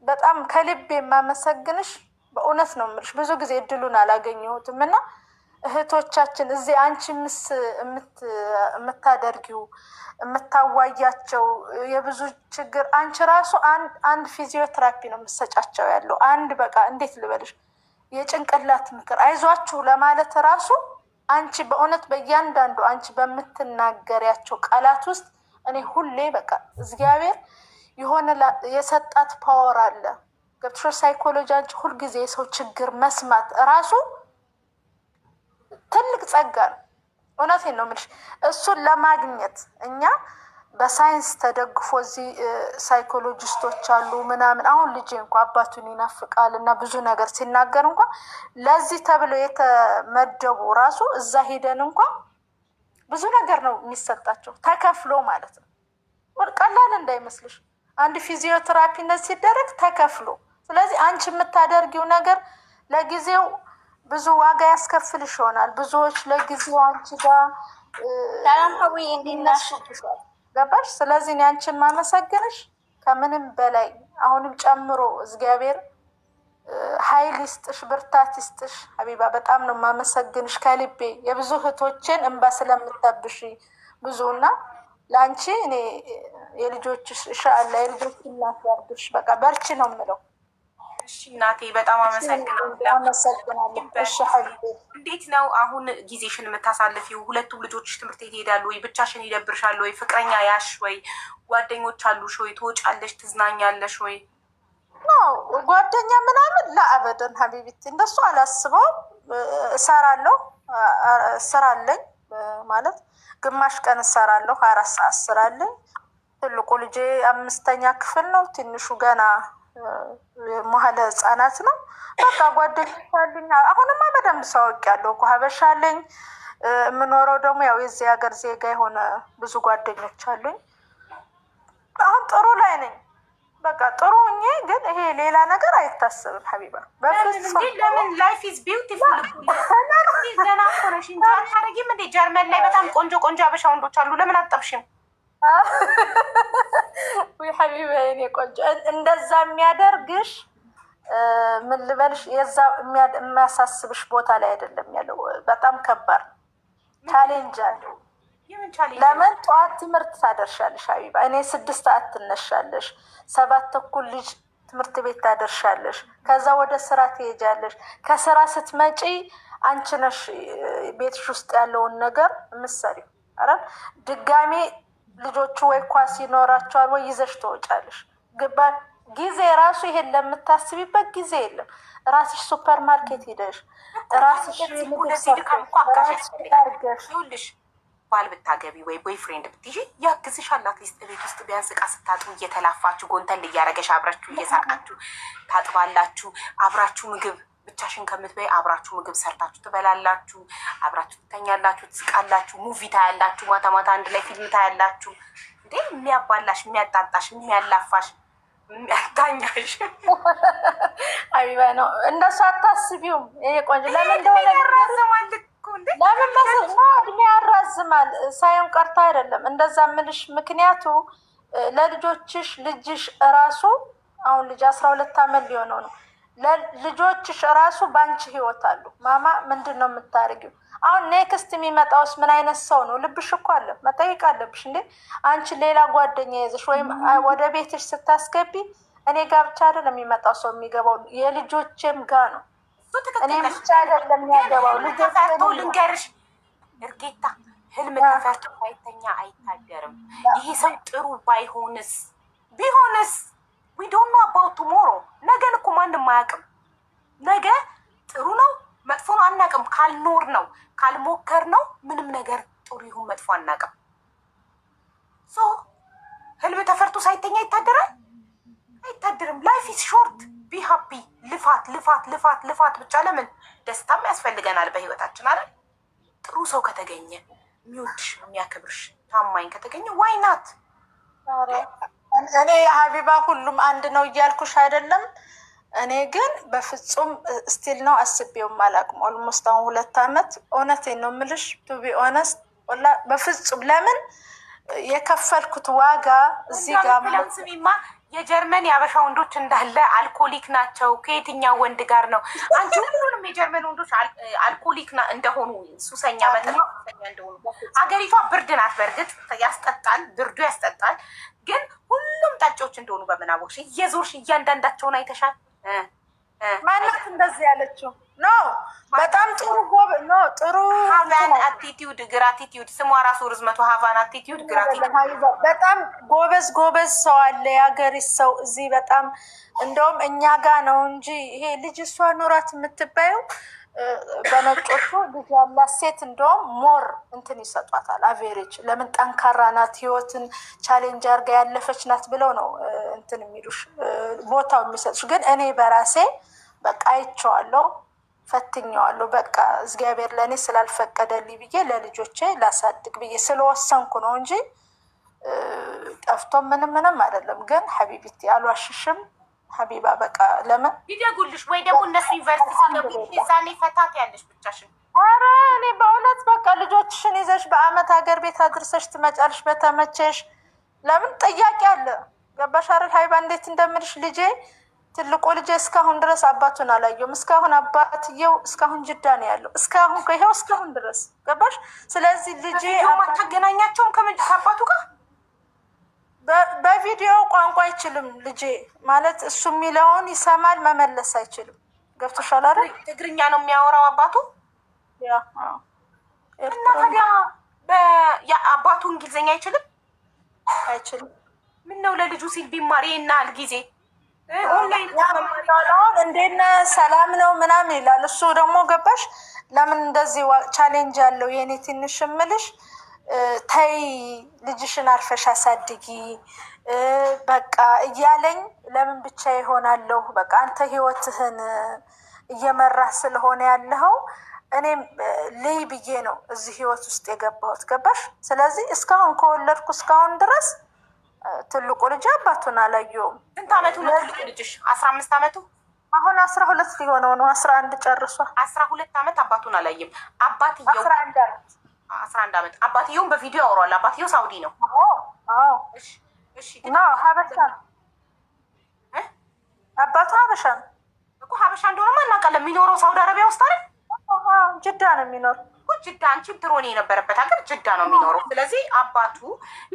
በጣም ከልቤ የማመሰግንሽ በእውነት ነው የምልሽ። ብዙ ጊዜ እድሉን አላገኘሁትም እና እህቶቻችን እዚህ አንቺ የምታደርጊው የምታዋያቸው የብዙ ችግር አንቺ ራሱ አንድ ፊዚዮቴራፒ ነው የምትሰጫቸው ያለው አንድ በቃ እንዴት ልበልሽ የጭንቅላት ምክር አይዟችሁ ለማለት ራሱ አንቺ በእውነት በእያንዳንዱ አንቺ በምትናገሪያቸው ቃላት ውስጥ እኔ ሁሌ በቃ እግዚአብሔር የሆነ የሰጣት ፓወር አለ። ገብቶሽ? ሳይኮሎጂ አንቺ ሁልጊዜ የሰው ችግር መስማት ራሱ ትልቅ ጸጋ ነው። እውነቴን ነው የምልሽ። እሱን ለማግኘት እኛ በሳይንስ ተደግፎ እዚህ ሳይኮሎጂስቶች አሉ ምናምን። አሁን ልጄ እንኳ አባቱን ይናፍቃል እና ብዙ ነገር ሲናገር እንኳ ለዚህ ተብሎ የተመደቡ ራሱ እዛ ሄደን እንኳ ብዙ ነገር ነው የሚሰጣቸው ተከፍሎ ማለት ነው። ቀላል እንዳይመስልሽ አንድ ፊዚዮቴራፒ እንደዚህ ሲደረግ ተከፍሎ። ስለዚህ አንቺ የምታደርጊው ነገር ለጊዜው ብዙ ዋጋ ያስከፍልሽ ይሆናል። ብዙዎች ለጊዜው አንቺ ጋር ገባሽ? ስለዚህ እኔ አንቺን ማመሰግንሽ ከምንም በላይ አሁንም ጨምሮ እግዚአብሔር ኃይል ይስጥሽ፣ ብርታት ይስጥሽ ሐቢባ። በጣም ነው ማመሰግንሽ ከልቤ የብዙ እህቶችን እንባ ስለምታብሽ ብዙና ለአንቺ እኔ የልጆችሽ ኢንሻአላህ የልጆች እናት ያርግሽ። በቃ በርቺ ነው የምለው። እሺ እናቴ በጣም አመሰግናለሁ። እሺ ሐቢቤ። እንዴት ነው አሁን ጊዜሽን የምታሳልፊው? ሁለቱም ልጆችሽ ትምህርት ቤት ይሄዳሉ ወይ? ብቻሽን ይደብርሻል ወይ? ፍቅረኛ ያሽ ወይ? ጓደኞች አሉሽ ወይ? ትወጫለሽ፣ ትዝናኛለሽ ወይ? ጓደኛ ምናምን ለአበደን ሐቢቢቲ እንደሱ አላስበውም። እሰራለሁ፣ ስራ አለኝ ማለት ግማሽ ቀን እሰራለሁ፣ 4 ሰዓት ስራ አለኝ። ትልቁ ልጄ 5ኛ ክፍል ነው፣ ትንሹ ገና መሀለ ህጻናት ነው። በቃ ጓደኞች አሉኝ። አሁንማ በደንብ ሳውቅ ያለው እኮ ሀበሻ አለኝ። የምኖረው ደግሞ ያው የዚህ ሀገር ዜጋ የሆነ ብዙ ጓደኞች አሉኝ። አሁን ጥሩ ላይ ነኝ። በቃ ጥሩ ሁኜ ግን ይሄ ሌላ ነገር አይታሰብም ሀቢባ። ለምን ላይፍ ኢዝ ቢዩቲፉል ገና ኮነሽ እንጂ አታረጊም እንዴ? ጀርመን ላይ በጣም ቆንጆ ቆንጆ አበሻ ወንዶች አሉ። ለምን አጠብሽም? ወይ ሀቢባ የኔ ቆንጆ እንደዛ የሚያደርግሽ ምን ልበልሽ፣ የዛ የሚያሳስብሽ ቦታ ላይ አይደለም ያለው። በጣም ከባድ ቻሌንጅ አለው። ለምን ጠዋት ትምህርት ታደርሻለሽ ሀቢባ። እኔ 6 ሰዓት ትነሻለሽ፣ 7 ተኩል ልጅ ትምህርት ቤት ታደርሻለሽ። ከዛ ወደ ስራ ትሄጃለሽ። ከስራ ስትመጪ አንቺ ነሽ ቤትሽ ውስጥ ያለውን ነገር የምትሰሪው። ኧረ ድጋሜ ልጆቹ ወይ ኳስ ይኖራቸዋል ወይ ይዘሽ ትወጫለሽ። ግባ ጊዜ ራሱ ይሄን ለምታስቢበት ጊዜ የለም። ራስሽ ሱፐር ማርኬት ሄደሽ ራስሽ ይኸውልሽ ባል ብታገቢ ወይ ቦይ ፍሬንድ ብትይዥ ያግዝሻል። አትሊስት ቤት ውስጥ ቢያንስ ዕቃ ስታጥቡ እየተላፋችሁ ጎንተን እያረገሽ አብራችሁ እየሳቃችሁ ታጥባላችሁ። አብራችሁ ምግብ ብቻሽን ከምትበይ አብራችሁ ምግብ ሰርታችሁ ትበላላችሁ። አብራችሁ ትተኛላችሁ፣ ትስቃላችሁ፣ ሙቪ ታያላችሁ። ማታ ማታ አንድ ላይ ፊልም ታያላችሁ። እንዴ የሚያባላሽ፣ የሚያጣጣሽ፣ የሚያላፋሽ፣ የሚያታኛሽ ሀቢባ ነው። እንደሱ አታስቢውም። ይሄ ቆንጆ ለምን እንደሆነ ያራዝማል እኮ እንዴ። ለምን መሰለሽ እድሜ ያራዝማል ሳይሆን ቀርቶ አይደለም እንደዛ ምልሽ። ምክንያቱ ለልጆችሽ ልጅሽ እራሱ አሁን ልጅ 12 ዓመት ሊሆነው ነው። ለልጆችሽ እራሱ ባንቺ ህይወት አሉ። ማማ ምንድን ነው የምታደርጊው? አሁን ኔክስት የሚመጣውስ ምን አይነት ሰው ነው? ልብሽ እኮ አለ መጠየቅ አለብሽ እንዴ። አንቺ ሌላ ጓደኛ ይዘሽ ወይም ወደ ቤትሽ ስታስገቢ እኔ ጋር ብቻ አይደለም የሚመጣው ሰው የሚገባው የልጆቼም ጋር ነው። እኔ ብቻ አይደለም የሚያገባው ተፈርቶ ልንገርሽ እርጌታ፣ ህልም ተፈርቶ ሳይተኛ አይታደርም። ይሄ ሰው ጥሩ ባይሆንስ ቢሆንስ we don't know about tomorrow። ነገን እኮ ማንም አያውቅም። ነገ ጥሩ ነው መጥፎ ነው አናውቅም። ካልኖር ነው ካልሞከር ነው ምንም ነገር ጥሩ ይሁን መጥፎ አናውቅም። ሶ ህልም ተፈርቶ ሳይተኛ ይታደራል? አይታደርም። ላይፍ ኢዝ ሾርት ቢ ሃፒ። ልፋት ልፋት ልፋት ልፋት ብቻ። ለምን ደስታም ያስፈልገናል በህይወታችን አይደል? ጥሩ ሰው ከተገኘ የሚወድሽ የሚያከብርሽ ታማኝ ከተገኘ ዋይ ናት? እኔ ሀቢባ ሁሉም አንድ ነው እያልኩሽ አይደለም። እኔ ግን በፍጹም ስቲል ነው አስቤውም አላውቅም። ኦልሞስት አሁን 2 ዓመት እውነቴን ነው የምልሽ ቱ ቢ ኦነስት በፍጹም ለምን የከፈልኩት ዋጋ እዚህ ጋር ስሚማ፣ የጀርመን የአበሻ ወንዶች እንዳለ አልኮሊክ ናቸው። ከየትኛው ወንድ ጋር ነው አንቺ? ሁሉንም የጀርመን ወንዶች አልኮሊክ እንደሆኑ ሱሰኛ መጠን እንደሆኑ። አገሪቷ ብርድ ናት፣ በእርግጥ ያስጠጣል፣ ብርዱ ያስጠጣል። ግን ሁሉም ጠጪዎች እንደሆኑ በምናቦች እየዞርሽ እያንዳንዳቸውን አይተሻል። ማናት እንደዚህ ያለችው? ኖ በጣም ጥሩ ኖ ጥሩ ሀቫን አቲቲዩድ ግራቲቲዩድ፣ ስሟ ራሱ ርዝመቱ ሀቫን አቲቲዩድ ግራቲቲዩድ። በጣም ጎበዝ ሰው አለ የሀገሪት ሰው እዚህ በጣም እንደውም እኛ ጋ ነው እንጂ ይሄ ልጅ እሷ ኑራት የምትባየው በነጮቹ ልጅ ያላት ሴት እንደውም ሞር እንትን ይሰጧታል አቬሬጅ። ለምን ጠንካራ ናት፣ ህይወትን ቻሌንጅ አርጋ ያለፈች ናት ብለው ነው እንትን የሚሉሽ ቦታው የሚሰጡሽ። ግን እኔ በራሴ በቃ አይቼዋለሁ፣ ፈትኜዋለሁ። በቃ እግዚአብሔር ለእኔ ስላልፈቀደልኝ ብዬ ለልጆቼ ላሳድግ ብዬ ስለወሰንኩ ነው እንጂ ጠፍቶ ምንም አይደለም። ግን ሀቢቢቲ አልዋሽሽም ሀቢባ በቃ ለምን ይደጉልሽ ወይ ደግሞ እነሱ ዩኒቨርሲቲ ሲገቡ ዛኔ ፈታት ያለሽ ብቻሽን። ኧረ እኔ በእውነት በቃ ልጆችሽን ይዘሽ በአመት ሀገር ቤት አድርሰሽ ትመጫለሽ በተመቸሽ። ለምን ጥያቄ አለ ገባሽ አይደል ሀቢባ? እንዴት እንደምልሽ ልጄ ትልቁ ልጄ እስካሁን ድረስ አባቱን አላየውም። እስካሁን አባትየው እስካሁን ጅዳ ነው ያለው። እስካሁን ይኸው እስካሁን ድረስ ገባሽ? ስለዚህ ልጄ ማታገናኛቸውም ከአባቱ ጋር በቪዲዮ ቋንቋ አይችልም ልጄ ማለት እሱ የሚለውን ይሰማል፣ መመለስ አይችልም። ገብቶሻል አይደል? ትግርኛ ነው የሚያወራው አባቱ። እና ታዲያ አባቱ እንግሊዝኛ አይችልም። ምን ነው ለልጁ ሲል ቢማር ይናል ጊዜ ኦንላይን እንዴት ነህ ሰላም ነው ምናምን ይላል። እሱ ደግሞ ገባሽ ለምን እንደዚህ ቻሌንጅ ያለው የኔ ትንሽ እምልሽ ተይ ልጅሽን አርፈሽ አሳድጊ በቃ እያለኝ ለምን ብቻ ይሆናለሁ። በቃ አንተ ህይወትህን እየመራህ ስለሆነ ያለኸው እኔም ልይ ብዬ ነው እዚህ ህይወት ውስጥ የገባሁት ገባሽ? ስለዚህ እስካሁን ከወለድኩ እስካሁን ድረስ ትልቁ ልጅ አባቱን አላየውም። ስንት አመቱ ነው ትልቁ ልጅሽ? 15 አመቱ? አሁን 12 ሊሆነው ነው። 11 ጨርሷል። 12 አመት አባቱን አላየም። አባትየው 11 አመት። አባትየውም በቪዲዮ ያወራል። አባትየው ሳውዲ ነው። አዎ እሺ ነው ሀበሻ ነው። አባቱ ሀበሻ ነው እኮ። ሀበሻ እንደሆነ እናውቃለን። የሚኖረው ሳውዲ አረቢያ ውስጥ አይደል? ጅዳ ነው የሚኖረው። ጅዳ አንቺም ትሮኔ የነበረበት ሀገር ጅዳ ነው የሚኖረው። ስለዚህ አባቱ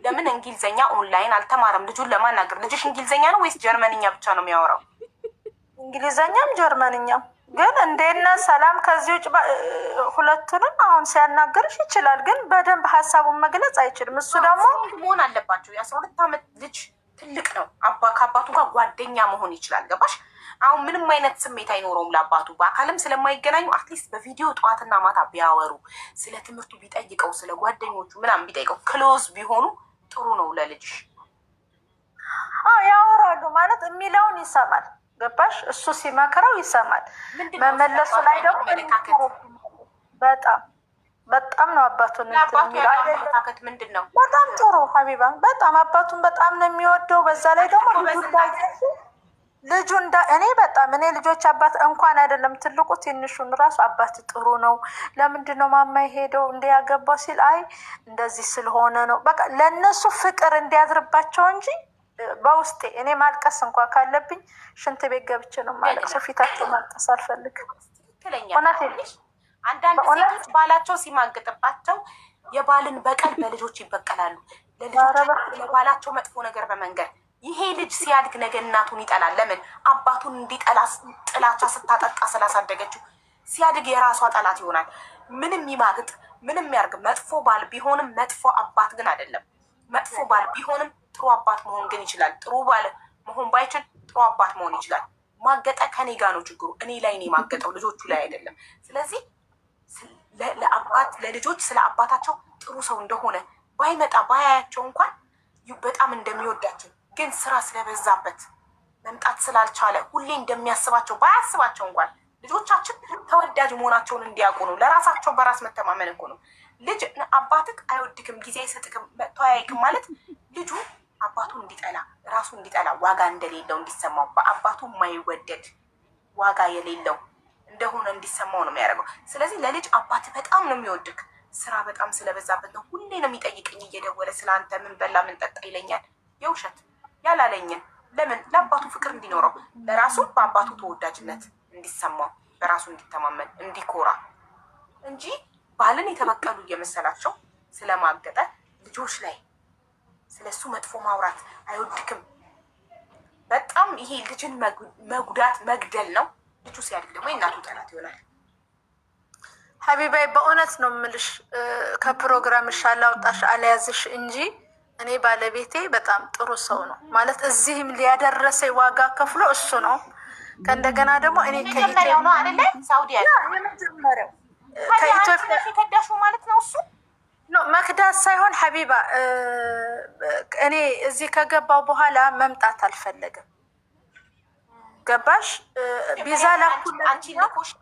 ለምን እንግሊዘኛ ኦንላይን አልተማረም ልጁን ለማናገር? ልጅሽ እንግሊዘኛ ነው ወይስ ጀርመንኛ ብቻ ነው የሚያወራው? እንግሊዘኛም ጀርመንኛም። ግን እንዴነ ሰላም ከዚህ ውጭ ሁለቱንም አሁን ሲያናገርሽ ይችላል፣ ግን በደንብ ሀሳቡን መግለጽ አይችልም። እሱ ደግሞ መሆን አለባቸው። የ12 አመት ልጅ ትልቅ ነው። ከአባቱ ጋር ጓደኛ መሆን ይችላል። ገባሽ? አሁን ምንም አይነት ስሜት አይኖረውም ለአባቱ። በአካልም ስለማይገናኙ አትሊስት በቪዲዮ ጠዋትና ማታ ቢያወሩ፣ ስለ ትምህርቱ ቢጠይቀው፣ ስለ ጓደኞቹ ምናምን ቢጠይቀው፣ ክሎዝ ቢሆኑ ጥሩ ነው ለልጅሽ። ያወራሉ ማለት የሚለውን ይሰማል። ገባሽ? እሱ ሲመክረው ይሰማል። መመለሱ ላይ ደግሞ በጣም ነው አባቱን አመለካከት ምንድን ነው? በጣም ጥሩ ሀቢባ፣ በጣም አባቱን በጣም ነው የሚወደው። በዛ ላይ ደግሞ ልጁ እኔ ልጆች አባት እንኳን አይደለም ትልቁ ትንሹን ራሱ አባት ጥሩ ነው። ለምንድን ነው ማማ ሄደው እንዲያገባው ሲል አይ እንደዚህ ስለሆነ ነው በቃ ለእነሱ ፍቅር እንዲያድርባቸው እንጂ በውስጤ እኔ ማልቀስ እንኳን ካለብኝ ሽንት ቤት ገብቼ ነው ማለቅሰው። ፊታቸው ማልቀስ አልፈልግም። አንዳንድ ሴቶች ባላቸው ሲማግጥባቸው የባልን በቀል በልጆች ይበቀላሉ። ለባላቸው መጥፎ ነገር በመንገር ይሄ ልጅ ሲያድግ ነገ እናቱን ይጠላል። ለምን? አባቱን እንዲጠላ ጥላቻ ስታጠጣ ስላሳደገችው ሲያድግ የራሷ ጠላት ይሆናል። ምንም ይማግጥ ምንም ያርግ፣ መጥፎ ባል ቢሆንም መጥፎ አባት ግን አይደለም። መጥፎ ባል ቢሆንም ጥሩ አባት መሆን ግን ይችላል። ጥሩ ባል መሆን ባይችል ጥሩ አባት መሆን ይችላል። ማገጠ ከኔ ጋር ነው ችግሩ። እኔ ላይ ነው የማገጠው፣ ልጆቹ ላይ አይደለም። ስለዚህ ለልጆች ስለ አባታቸው ጥሩ ሰው እንደሆነ ባይመጣ ባያያቸው እንኳን በጣም እንደሚወዳቸው፣ ግን ስራ ስለበዛበት መምጣት ስላልቻለ ሁሌ እንደሚያስባቸው ባያስባቸው እንኳን ልጆቻችን ተወዳጅ መሆናቸውን እንዲያውቁ ነው። ለራሳቸው በራስ መተማመን እኮ ነው። ልጅ አባትህ አይወድክም፣ ጊዜ አይሰጥክም፣ መጥቶ አያይክም ማለት ልጁ አባቱን እንዲጠላ ራሱ እንዲጠላ ዋጋ እንደሌለው እንዲሰማው በአባቱ የማይወደድ ዋጋ የሌለው እንደሆነ እንዲሰማው ነው የሚያደርገው። ስለዚህ ለልጅ አባትህ በጣም ነው የሚወድክ። ስራ በጣም ስለበዛበት ነው ሁሌ ነው የሚጠይቀኝ እየደወለ ስለ አንተ ምን በላ ምን ጠጣ ይለኛል። የውሸት ያላለኝን ለምን? ለአባቱ ፍቅር እንዲኖረው፣ ለራሱ በአባቱ ተወዳጅነት እንዲሰማው፣ በራሱ እንዲተማመን፣ እንዲኮራ እንጂ ባልን የተበቀሉ እየመሰላቸው ስለማገጠ ልጆች ላይ ስለሱ መጥፎ ማውራት አይወድክም። በጣም ይሄ ልጅን መጉዳት መግደል ነው። ልጁ ሲያድግ ደግሞ የእናቱ ጠላት ይሆናል። ሀቢባይ በእውነት ነው የምልሽ፣ ከፕሮግራምሽ አላውጣሽ አልያዝሽ እንጂ እኔ ባለቤቴ በጣም ጥሩ ሰው ነው ማለት እዚህም ሊያደረሰኝ ዋጋ ከፍሎ እሱ ነው። ከእንደገና ደግሞ እኔ ከኢትዮጵያ ነው አይደለ? ሳውዲ ያለ የመጀመሪያው ከኢትዮጵያ ከዳሹ ማለት ነው እሱ ነው። መክዳት ሳይሆን ሀቢባ እኔ እዚህ ከገባው በኋላ መምጣት አልፈለግም። ገባሽ? ቢዛ ላኩል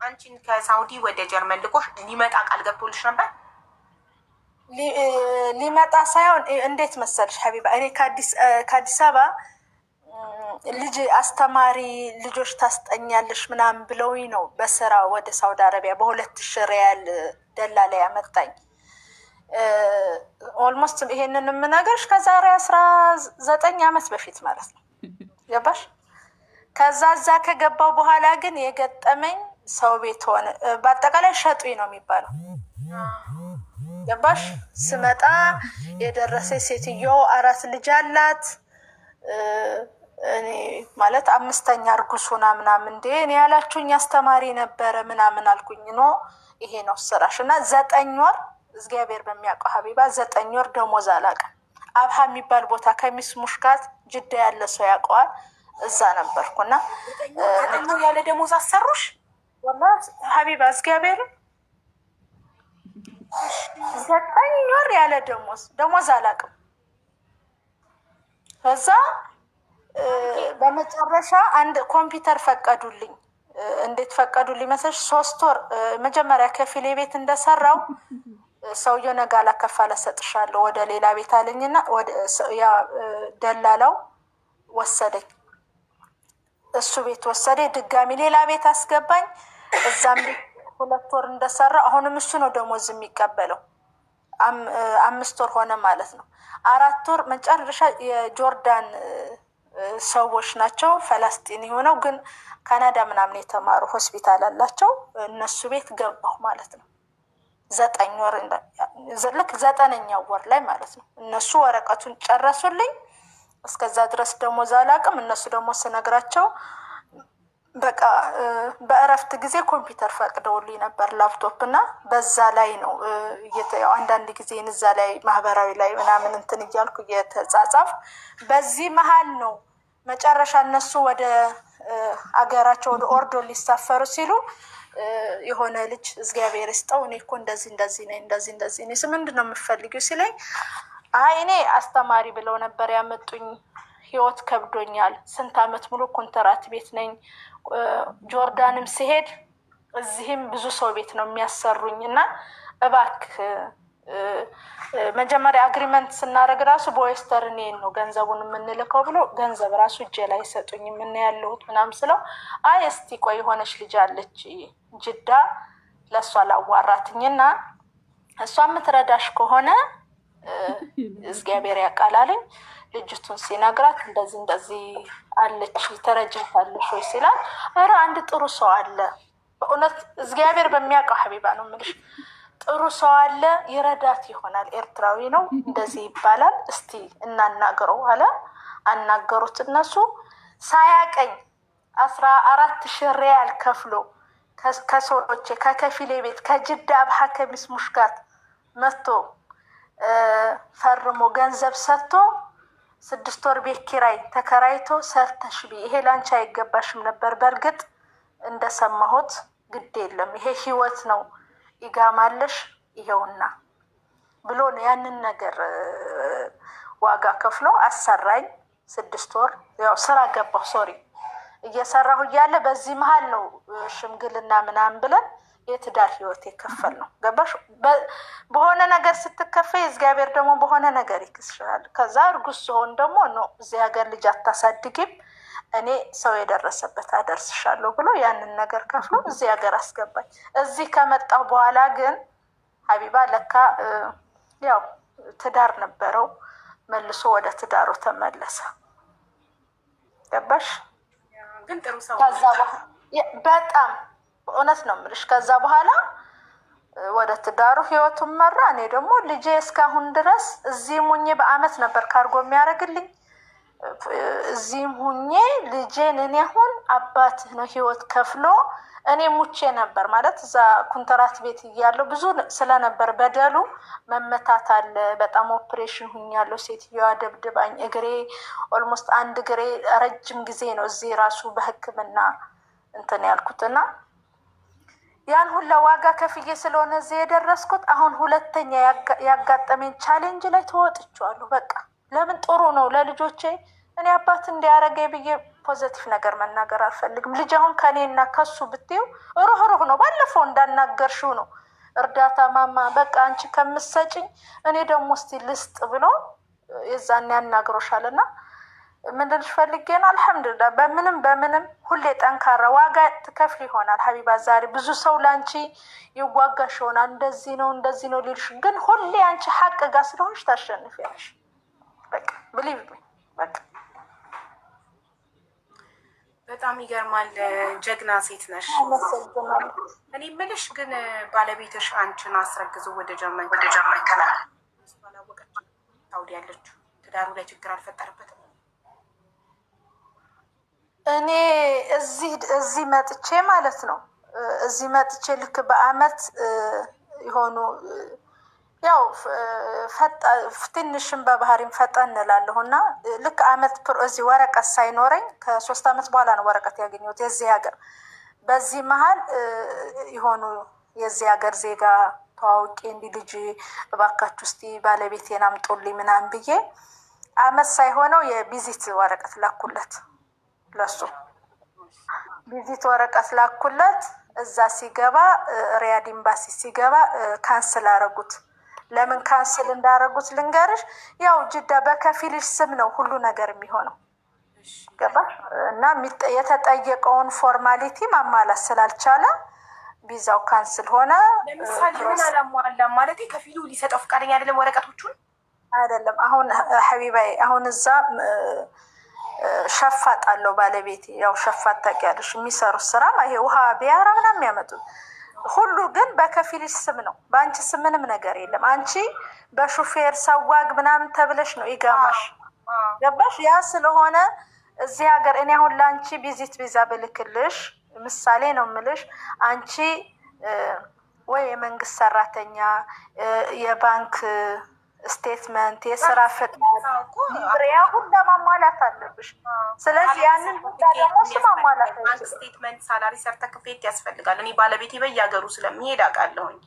አንቺን ከሳውዲ ወደ ጀርመን ልኮሽ ሊመጣ ቃል ገብቶልሽ ነበር? ሊመጣ ሳይሆን እንዴት መሰልሽ ሀቢባ፣ እኔ ከአዲስ አበባ ልጅ አስተማሪ ልጆች ታስጠኛለሽ ምናምን ብለውኝ ነው በስራ ወደ ሳውዲ አረቢያ በ2000 ሪያል ደላላ ያመጣኝ። ኦልሞስት ይሄንን የምነግርሽ ከዛሬ 19 ዓመት በፊት ማለት ነው። ገባሽ? ከዛ እዛ ከገባው በኋላ ግን የገጠመኝ ሰው ቤት ሆነ። በአጠቃላይ ሸጡኝ ነው የሚባለው። ገባሽ? ስመጣ የደረሰ ሴትዮ 4 ልጅ አላት። እኔ ማለት 5ኛ እርጉሱና ምናምን እንዴ እኔ ያላችሁኝ አስተማሪ ነበረ ምናምን አልኩኝ። ኖ ይሄ ነው ስራሽ እና 9 ወር እግዚአብሔር በሚያውቀው ሀቢባ 9 ወር ደሞዝ አላውቅም። አብሃ የሚባል ቦታ ከሚስ ሙሽካት ጅዳ ያለ ሰው ያውቀዋል። እዛ ነበርኩና ያለ ደሞዝ አሰሩሽ? ወላሂ ሀቢባ እግዚአብሔር 9 ወር ያለ ደሞዝ አላውቅም። ከዛ በመጨረሻ አንድ ኮምፒውተር ፈቀዱልኝ። እንዴት ፈቀዱ ሊመስልሽ? 3 ወር መጀመሪያ ከፊሌ ቤት እንደሰራው ሰውየው ነገ አላከፋለ ሰጥሻለሁ ወደ ሌላ ቤት አለኝና ወደ ያ ደላላው ወሰደኝ። እሱ ቤት ወሰደኝ። ድጋሚ ሌላ ቤት አስገባኝ። እዛም 2 ወር እንደሰራ አሁንም እሱ ነው ደሞዝ የሚቀበለው። 5 ወር ሆነ ማለት ነው። 4 ወር መጨረሻ የጆርዳን ሰዎች ናቸው፣ ፈላስጢን የሆነው ግን ካናዳ ምናምን የተማሩ ሆስፒታል አላቸው። እነሱ ቤት ገባሁ ማለት ነው። 9 ወር ልክ 9ኛው ወር ላይ ማለት ነው። እነሱ ወረቀቱን ጨረሱልኝ። እስከዛ ድረስ ደሞዝ አላውቅም። እነሱ ደግሞ ስነግራቸው በቃ በእረፍት ጊዜ ኮምፒውተር ፈቅደውልኝ ነበር፣ ላፕቶፕ እና በዛ ላይ ነው አንዳንድ ጊዜ እዛ ላይ ማህበራዊ ላይ ምናምን እንትን እያልኩ እየተጻጻፍ በዚህ መሀል ነው መጨረሻ እነሱ ወደ አገራቸው ወደ ኦርዶን ሊሳፈሩ ሲሉ የሆነ ልጅ እግዚአብሔር ይስጠው እኔ እኮ እንደዚህ ነኝ እንደዚህ ነኝ ምንድን ነው የምትፈልጊው ሲለኝ አይ እኔ አስተማሪ ብለው ነበር ያመጡኝ፣ ህይወት ከብዶኛል፣ ስንት አመት ሙሉ ኮንትራት ቤት ነኝ፣ ጆርዳንም ሲሄድ እዚህም ብዙ ሰው ቤት ነው የሚያሰሩኝ እና እባክህ መጀመሪያ አግሪመንት ስናደርግ ራሱ በዌስተርን ነው ገንዘቡን የምንልከው ብሎ ገንዘብ ራሱ እጄ ላይ ሰጡኝ። ምን ያለሁት ምናምን ስለው አይ እስቲ ቆይ የሆነች ልጅ አለች ጅዳ ለሷ ላዋራትኝና እሷ የምትረዳሽ ከሆነ እግዚአብሔር ያቃላለኝ። ልጅቱን ሲነግራት እንደዚህ አለች ተረጃታለሽ ወይ ሲላል ኧረ አንድ ጥሩ ሰው አለ በእውነት እግዚአብሔር በሚያውቀው ሀቢባ ነው የምልሽ ጥሩ ሰው አለ ይረዳት ይሆናል፣ ኤርትራዊ ነው እንደዚህ ይባላል፣ እስቲ እናናግረው አለ። አናገሩት። እነሱ ሳያቀኝ 14,000 ሪያል ከፍሎ ከሰዎቼ ከከፊሌ ቤት ከጅዳ አብሃ ከሚስ ሙሽጋት መጥቶ ፈርሞ ገንዘብ ሰጥቶ 6 ወር ቤት ኪራይ ተከራይቶ ሰርተሽ ቢ ይሄ ላንቺ አይገባሽም ነበር፣ በእርግጥ እንደሰማሁት ግድ የለም ይሄ ህይወት ነው ይጋማለሽ ይሄውና ብሎ ያንን ነገር ዋጋ ከፍሎ አሰራኝ። 6 ወር ያው ስራ ገባሁ። ሶሪ እየሰራሁ እያለ በዚህ መሀል ነው ሽምግልና ምናምን ብለን የትዳር ህይወት የከፈል ነው። ገባሽ? በሆነ ነገር ስትከፈይ እግዚአብሔር ደግሞ በሆነ ነገር ይክስሻል። ከዛ እርጉዝ ሲሆን ደግሞ ነው እዚህ ሀገር ልጅ አታሳድጊም እኔ ሰው የደረሰበት አደርስሻለሁ ብሎ ያንን ነገር ከፍሎ እዚህ ሀገር አስገባኝ። እዚህ ከመጣሁ በኋላ ግን ሀቢባ ለካ ያው ትዳር ነበረው፣ መልሶ ወደ ትዳሩ ተመለሰ። ገባሽ? ግን ጥሩ ሰው ከዛ በጣም በእውነት ነው የምልሽ። ከዛ በኋላ ወደ ትዳሩ ህይወቱን መራ። እኔ ደግሞ ልጄ እስካሁን ድረስ እዚህም ሁኜ በአመት ነበር ካርጎ የሚያደርግልኝ። እዚህም ሁኜ ልጄን እኔ አሁን አባትህ ነው ህይወት ከፍሎ እኔ ሙቼ ነበር ማለት እዛ ኮንትራት ቤት እያለሁ ብዙ ስለነበር በደሉ መመታት አለ። በጣም ኦፕሬሽን ሁኛለሁ። ሴትዮዋ ደብድባኝ እግሬ ኦልሞስት አንድ እግሬ ረጅም ጊዜ ነው እዚህ ራሱ በህክምና እንትን ያልኩትና ያን ሁላ ዋጋ ከፍዬ ስለሆነ እዚህ የደረስኩት አሁን ሁለተኛ ያጋጠመኝ ቻሌንጅ ላይ ተወጥቻለሁ። በቃ ለምን ጥሩ ነው ለልጆቼ እኔ አባት እንዲያረገኝ ብዬ ፖዚቲቭ ነገር መናገር አልፈልግም። ልጅ አሁን ከኔና ከሱ ብትይው ሩህሩህ ነው። ባለፈው እንዳናገርሽው ነው እርዳታ ማማ በቃ አንቺ ከምትሰጪኝ እኔ ደግሞ እስቲ ልስጥ ብሎ የዛን ያናግሮሻልና ምን ልልሽ ፈልጌ ነው። አልሐምዱሊላህ በምንም ሁሌ ጠንካራ ዋጋ ትከፍል ይሆናል ሀቢባ። ዛሬ ብዙ ሰው ላንቺ ይዋጋሽ ይሆናል እንደዚህ ነው ሊልሽ፣ ግን ሁሌ አንቺ ሐቅ ጋር ስለሆንሽ ታሸንፊያለሽ። በቃ ብሊቭ ሚ በቃ በጣም ይገርማል። ጀግና ሴት ነሽ። እኔ የምልሽ ግን ባለቤትሽ አንቺን አስረግዞ ወደ ጀርመን ከላል ሳውዲ ያለችው ትዳሩ ላይ ችግር አልፈጠረበትም? እኔ እዚህ መጥቼ ማለት ነው እዚህ መጥቼ ልክ በአመት የሆኑ ያው ትንሽም በባህሪም ፈጠን እንላለሁ እና ልክ አመት እዚህ ወረቀት ሳይኖረኝ ከ3 አመት በኋላ ነው ወረቀት ያገኘሁት የዚህ ሀገር። በዚህ መሀል የሆኑ የዚህ ሀገር ዜጋ ተዋውቄ እንዲህ ልጅ እባካችሁ እስቲ ባለቤቴን አምጡልኝ ምናምን ብዬ አመት ሳይሆነው የቪዚት ወረቀት ላኩለት ለሱ። ቪዚት ወረቀት ላኩለት። እዛ ሲገባ ሪያድ ኤምባሲ ሲገባ ካንስል አረጉት። ለምን ካንስል እንዳረጉት ልንገርሽ። ያው ጅዳ በከፊልሽ ስም ነው ሁሉ ነገር የሚሆነው ገባሽ? እና የተጠየቀውን ፎርማሊቲ ማሟላት ስላልቻለ ቪዛው ካንስል ሆነ። ለምሳሌ ምን አላሟላም ማለት ከፊሉ ሊሰጠው ፈቃደኛ አይደለም። ወረቀቶቹን አይደለም አሁን ሀቢባይ አሁን እዛ ሸፋጥ አለው ባለቤቴ። ያው ሸፋጥ ታውቂያለሽ፣ የሚሰሩት ስራ ይሄ ውሃ ቢያራ ምናምን የሚያመጡት ሁሉ ግን በከፊልሽ ስም ነው። በአንቺ ስም ምንም ነገር የለም። አንቺ በሹፌር ሰዋግ ምናምን ተብለሽ ነው ይጋማሽ ገባሽ? ያ ስለሆነ እዚህ ሀገር እኔ አሁን ለአንቺ ቪዚት ቪዛ ብልክልሽ ምሳሌ ነው ምልሽ። አንቺ ወይ የመንግስት ሰራተኛ የባንክ ስቴትመንት የስራ ፍቃድ ብሪያ ሁሉ ማሟላት አለብሽ። ስለዚህ ያንን ደግሞ ማሟላት ባንክ ስቴትመንት፣ ሳላሪ ሰርተፊኬት ያስፈልጋል። እኔ ባለቤቴ በየሀገሩ ስለሚሄድ አውቃለሁኝ።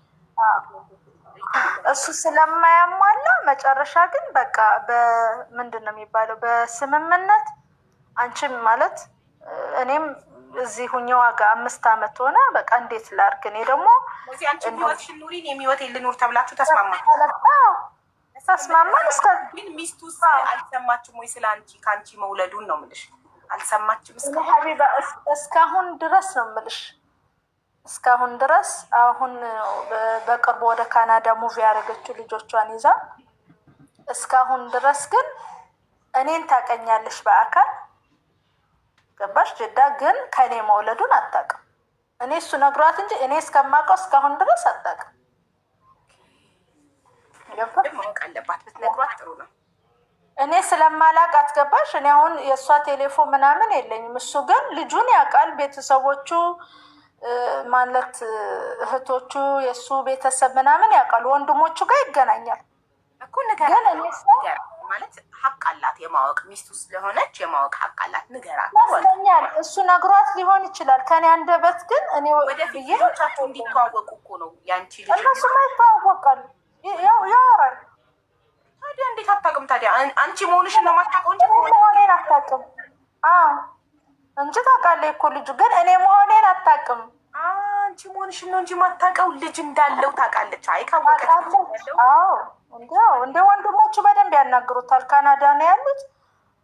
እሱ ስለማያሟላ መጨረሻ ግን በቃ በምንድን ነው የሚባለው በስምምነት አንቺም ማለት እኔም እዚህ ሁኜ ዋጋ 5 አመት ሆነ። በቃ እንዴት ላድርግ? እኔ ደግሞ እዚህ አንቺ ህይወትሽን ኑሪ እኔም ህይወቴን ልኑር ተብላችሁ ተስማማችሁ? ተስማማን። ግን ሚስቱስ አልሰማችም ወይ? ስለ አንቺ ከአንቺ መውለዱን ነው የምልሽ። አልሰማችም? ሀቢባ እስካሁን ድረስ ነው የምልሽ። እስካሁን ድረስ አሁን በቅርቡ ወደ ካናዳ ሙቪ ያደረገችው ልጆቿን ይዛ እስካሁን ድረስ ግን እኔን ታቀኛለሽ በአካል ገባሽ? ጅዳ ግን ከኔ መውለዱን አታውቅም። እኔ እሱ ነግሯት እንጂ እኔ እስከማውቀው እስካሁን ድረስ አታውቅም። ማወቅ አለባት፣ ብትነግሯት ጥሩ ነው። እኔ ስለማላውቃት ገባሽ? እኔ አሁን የእሷ ቴሌፎን ምናምን የለኝም። እሱ ግን ልጁን ያውቃል። ቤተሰቦቹ ማለት እህቶቹ የእሱ ቤተሰብ ምናምን ያውቃሉ። ወንድሞቹ ጋር ይገናኛል እኮ ነገር ማለት ሀቅ አላት የማወቅ ሚስቱ ስለሆነች የማወቅ ሀቅ አላት። ንገራት ይመስለኛል። እሱ ነግሯት ሊሆን ይችላል። ከኔ አንደበት ግን እኔ ወደፊት ልጆቻችሁ እንዲተዋወቁ እኮ ነው ያንቺ ልጅ። እነሱማ ይተዋወቃሉ፣ ያወራሉ። ታዲያ እንዴት አታውቅም? ታዲያ አንቺ መሆንሽን ነው የማታውቀው እንጂ መሆኔን አታውቅም እንጂ ታውቃለች እኮ ልጁ። ግን እኔ መሆኔን አታውቅም። አንቺ መሆንሽን ነው እንጂ የማታውቀው ልጅ እንዳለው ታውቃለች። አይ ካወቀች እንደ ወንድሞቹ በደንብ ያናግሩታል። ካናዳ ነው ያሉት፣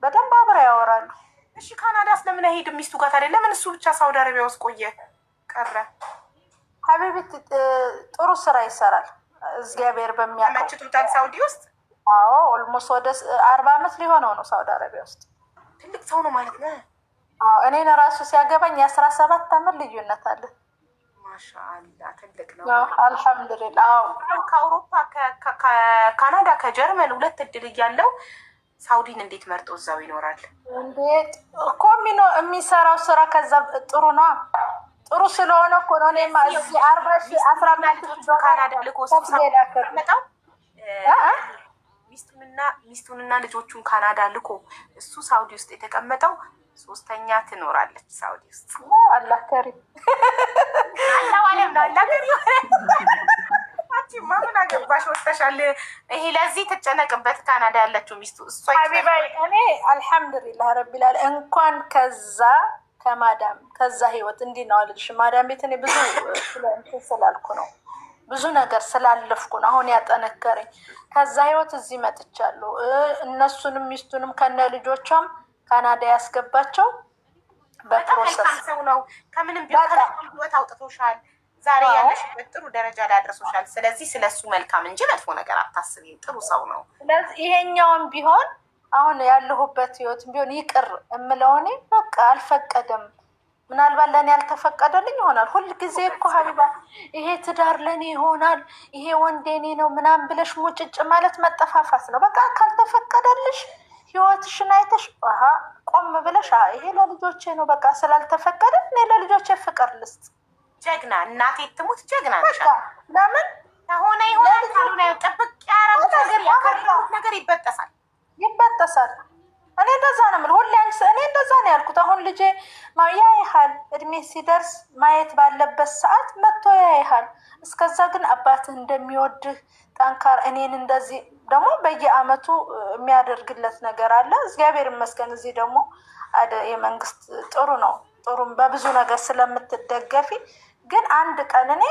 በደንብ አብረው ያወራሉ። እሺ ካናዳ ስለምን አይሄድም ሚስቱ ጋር ታዲያ? ለምን እሱ ብቻ ሳውዲ አረቢያ ውስጥ ቆየ ቀረ? ሀቢቢት ጥሩ ስራ ይሰራል፣ እግዚአብሔር በሚያውቀው ተመችቶታል ሳውዲ ውስጥ። አዎ ኦልሞስት ወደ 40 አመት ሊሆነው ነው ሳውዲ አረቢያ ውስጥ። ትልቅ ሰው ነው ማለት ነው። አዎ እኔን ራሱ ሲያገባኝ 17 አመት ልዩነት አለ። ማሻአላ ትልቅ ነው። አልሐምዱሊላህ። ከአውሮፓ ከካናዳ ከጀርመን 2 እድል እያለው ሳውዲን እንዴት መርጦ እዛው ይኖራል? እንዴት እኮ የሚሰራው ስራ ከዛ ጥሩ ነው። ጥሩ ስለሆነ እኮ ነው። እኔማ እዚህ 40,000 ካናዳ ልኮ መጣው ሚስቱንና ልጆቹን ካናዳ ልኮ እሱ ሳውዲ ውስጥ የተቀመጠው 3ኛ ትኖራለች ሳውዲ ውስጥ። አላህ ከሪም አላዋለም ነው አላህ ከሪም። አንቺማ ምን አገባሽ ወጥተሻል። ይሄ ለዚህ ትጨነቅበት ካናዳ ያለችው ሚስቱ እሷ ሀቢባይ። እኔ አልሐምዱሊላህ ረቢል ዓለሚን እንኳን ከማዳም ከዛ ህይወት እንዲህ ነው አልልሽ። ማዳም ቤት እኔ ብዙ ስላልኩ ነው ብዙ ነገር ስላለፍኩ ነው አሁን ያጠነከረኝ። ከዛ ህይወት እዚህ መጥቻለሁ። እነሱንም ሚስቱንም ከነ ልጆቿም ካናዳ ያስገባቸው በፕሮሰስ ሰው ነው። ከምንም ቢሆን ህይወት አውጥቶሻል። ዛሬ ያለሽበት ጥሩ ደረጃ ላይ አድርሶሻል። ስለዚህ ስለሱ መልካም እንጂ መጥፎ ነገር አታስቢ። ጥሩ ሰው ነው። ስለዚህ ይሄኛውን ቢሆን አሁን ያለሁበት ህይወት ቢሆን ይቅር እምለው እኔ በቃ አልፈቀደም። ምናልባት ለእኔ ያልተፈቀደልኝ ይሆናል። ሁል ጊዜ እኮ ሀቢባ ይሄ ትዳር ለእኔ ይሆናል ይሄ ወንዴኔ ነው ምናምን ብለሽ ሙጭጭ ማለት መጠፋፋት ነው። በቃ ካልተፈቀደልሽ ህይወትሽን አይተሽ ቆም ብለሽ ይሄ ለልጆቼ ነው በቃ ስላልተፈቀደ እኔ ለልጆቼ ፍቅር ልስጥ። ጀግና እናቴ ትሙት ጀግና ነሽ። ለምን ከሆነ ይሆናል ካልሆነ ጥብቅ ያረጉት ነገር ያከረሩት ነገር ይበጠሳል። እኔ እንደዛ ነው የምልህ ሁሌ እኔ እንደዛ ነው ያልኩት። አሁን ልጄ ያይሃል እድሜ ሲደርስ ማየት ባለበት ሰዓት መጥቶ ያይሃል። እስከዛ ግን አባትህ እንደሚወድህ ጠንካራ እኔን እንደዚህ ደግሞ በየአመቱ የሚያደርግለት ነገር አለ። እግዚአብሔር ይመስገን። እዚህ ደግሞ የመንግስት ጥሩ ነው ጥሩም በብዙ ነገር ስለምትደገፊ ግን አንድ ቀን እኔ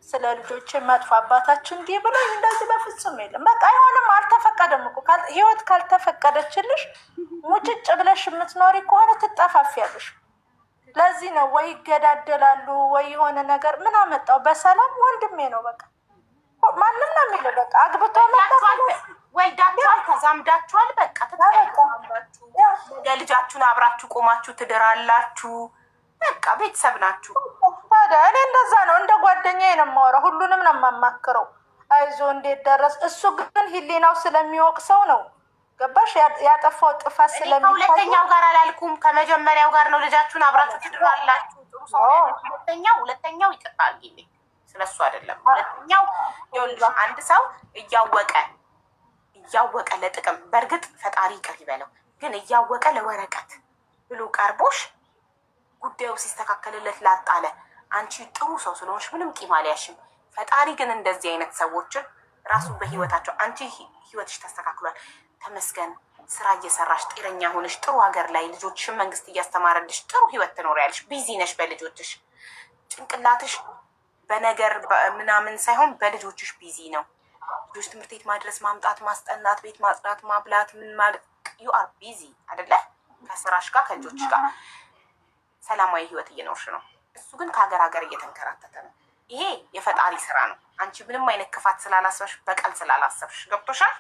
ስለ ልጆቼ መጥፎ አባታችን እንዲህ ብሎ እንደዚህ በፍጹም የለም። በቃ አይሆንም፣ አልተፈቀደም እኮ ህይወት ካልተፈቀደችልሽ ሙጭጭ ብለሽ የምትኖሪ ከሆነ ትጠፋፊያለሽ። ለዚህ ነው ወይ ይገዳደላሉ ወይ የሆነ ነገር ምን አመጣው። በሰላም ወንድሜ ነው በቃ ማንም ነው የሚለው በቃ አግብቶ ወልዳችኋል፣ ተዛምዳችኋል፣ በቃ ተጣጣላችሁ፣ ለልጃችሁን አብራችሁ ቆማችሁ ትድራላችሁ፣ በቃ ቤተሰብ ናችሁ። ታዲያ እኔ እንደዛ ነው እንደ ጓደኛዬ ነው የማወራው፣ ሁሉንም ነው የማማክረው። አይዞ እንዴት ደረስ። እሱ ግን ህሊናው ስለሚወቅሰው ነው ገባሽ? ያጠፋው ጥፋት ስለሚታይ ሁለተኛው ጋር አላልኩም፣ ከመጀመሪያው ጋር ነው። ልጃችሁን አብራችሁ ትድራላችሁ፣ ጥሩ ሰው። ሁለተኛው ይቅርታል ጊዜ ስለሱ አይደለም። ሁለተኛው አንድ ሰው እያወቀ ለጥቅም፣ በእርግጥ ፈጣሪ ይቅር ይበለው፣ ግን እያወቀ ለወረቀት ብሎ ቀርቦሽ ጉዳዩ ሲስተካከልለት ላጣለ አንቺ ጥሩ ሰው ስለሆንሽ ምንም ቂም አልያሽም። ፈጣሪ ግን እንደዚህ አይነት ሰዎችን ራሱ በህይወታቸው አንቺ ህይወትሽ ተስተካክሏል፣ ተመስገን፣ ስራ እየሰራሽ ጤነኛ ሆነሽ ጥሩ ሀገር ላይ ልጆችሽን መንግስት እያስተማረልሽ ጥሩ ህይወት ትኖሪያለሽ። ቢዚ ነሽ በልጆችሽ፣ ጭንቅላትሽ በነገር ምናምን ሳይሆን በልጆችሽ ቢዚ ነው። ልጆች ትምህርት ቤት ማድረስ፣ ማምጣት፣ ማስጠናት፣ ቤት ማጽዳት፣ ማብላት፣ ምን ማለት ዩ አር ቢዚ አይደለ? ከስራሽ ጋር ከልጆችሽ ጋር ሰላማዊ ህይወት እየኖርሽ ነው። እሱ ግን ከሀገር ሀገር እየተንከራተተ ነው። ይሄ የፈጣሪ ስራ ነው። አንቺ ምንም አይነት ክፋት ስላላሰብሽ፣ በቀል ስላላሰብሽ፣ ገብቶሻል?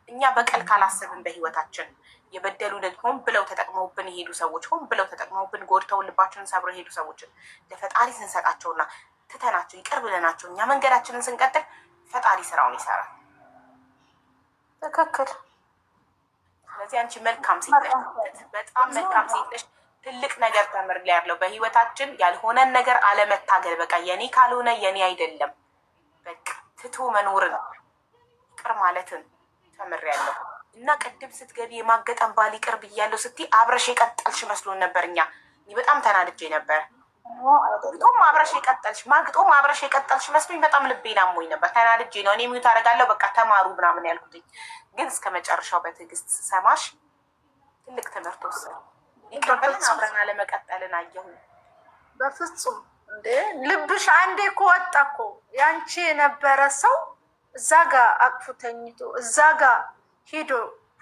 እኛ በቀል ካላሰብን በህይወታችን የበደሉንን ሆን ብለው ተጠቅመውብን የሄዱ ሰዎች፣ ሆን ብለው ተጠቅመውብን ጎድተው ልባችንን ሰብረው የሄዱ ሰዎችን ለፈጣሪ ስንሰጣቸውና ትተናቸው ይቅር ብለናቸው እኛ መንገዳችንን ስንቀጥል ፈጣሪ ስራውን ይሰራል። ትክክል። ስለዚህ አንቺ መልካም ሴት ነሽ፣ በጣም መልካም ሴት ነሽ። ትልቅ ነገር ተምሬያለሁ በህይወታችን። ያልሆነን ነገር አለመታገል፣ በቃ የኔ ካልሆነ የኔ አይደለም፣ በቃ ትቶ መኖርን ይቅር ማለትን ተምሬያለሁ። እና ቅድም ስትገቢ የማገጠን ባል ይቅር ብያለሁ ስትይ አብረሽ የቀጠልሽ መስሎን ነበር። እኔ በጣም ተናድጄ ነበር። ማግጦም አብረሽ የቀጠልሽ መስሎኝ በጣም ልቤን አሞኝ ነበር። ተናድጄ ነው እኔ ሚዩት አደርጋለሁ በቃ ተማሩ ምናምን ያልኩትኝ። ግን እስከ መጨረሻው በትዕግስት ሰማሽ ትልቅ ትምህርት ወሰድኩ። ይቅር ብለን አብረን አለመቀጠልን አየሁ። በፍጹም እንዴ ልብሽ አንዴ እኮ ወጣ እኮ ያንቺ የነበረ ሰው እዛ ጋር አቅፉ ተኝቶ እዛ ጋር ሂዶ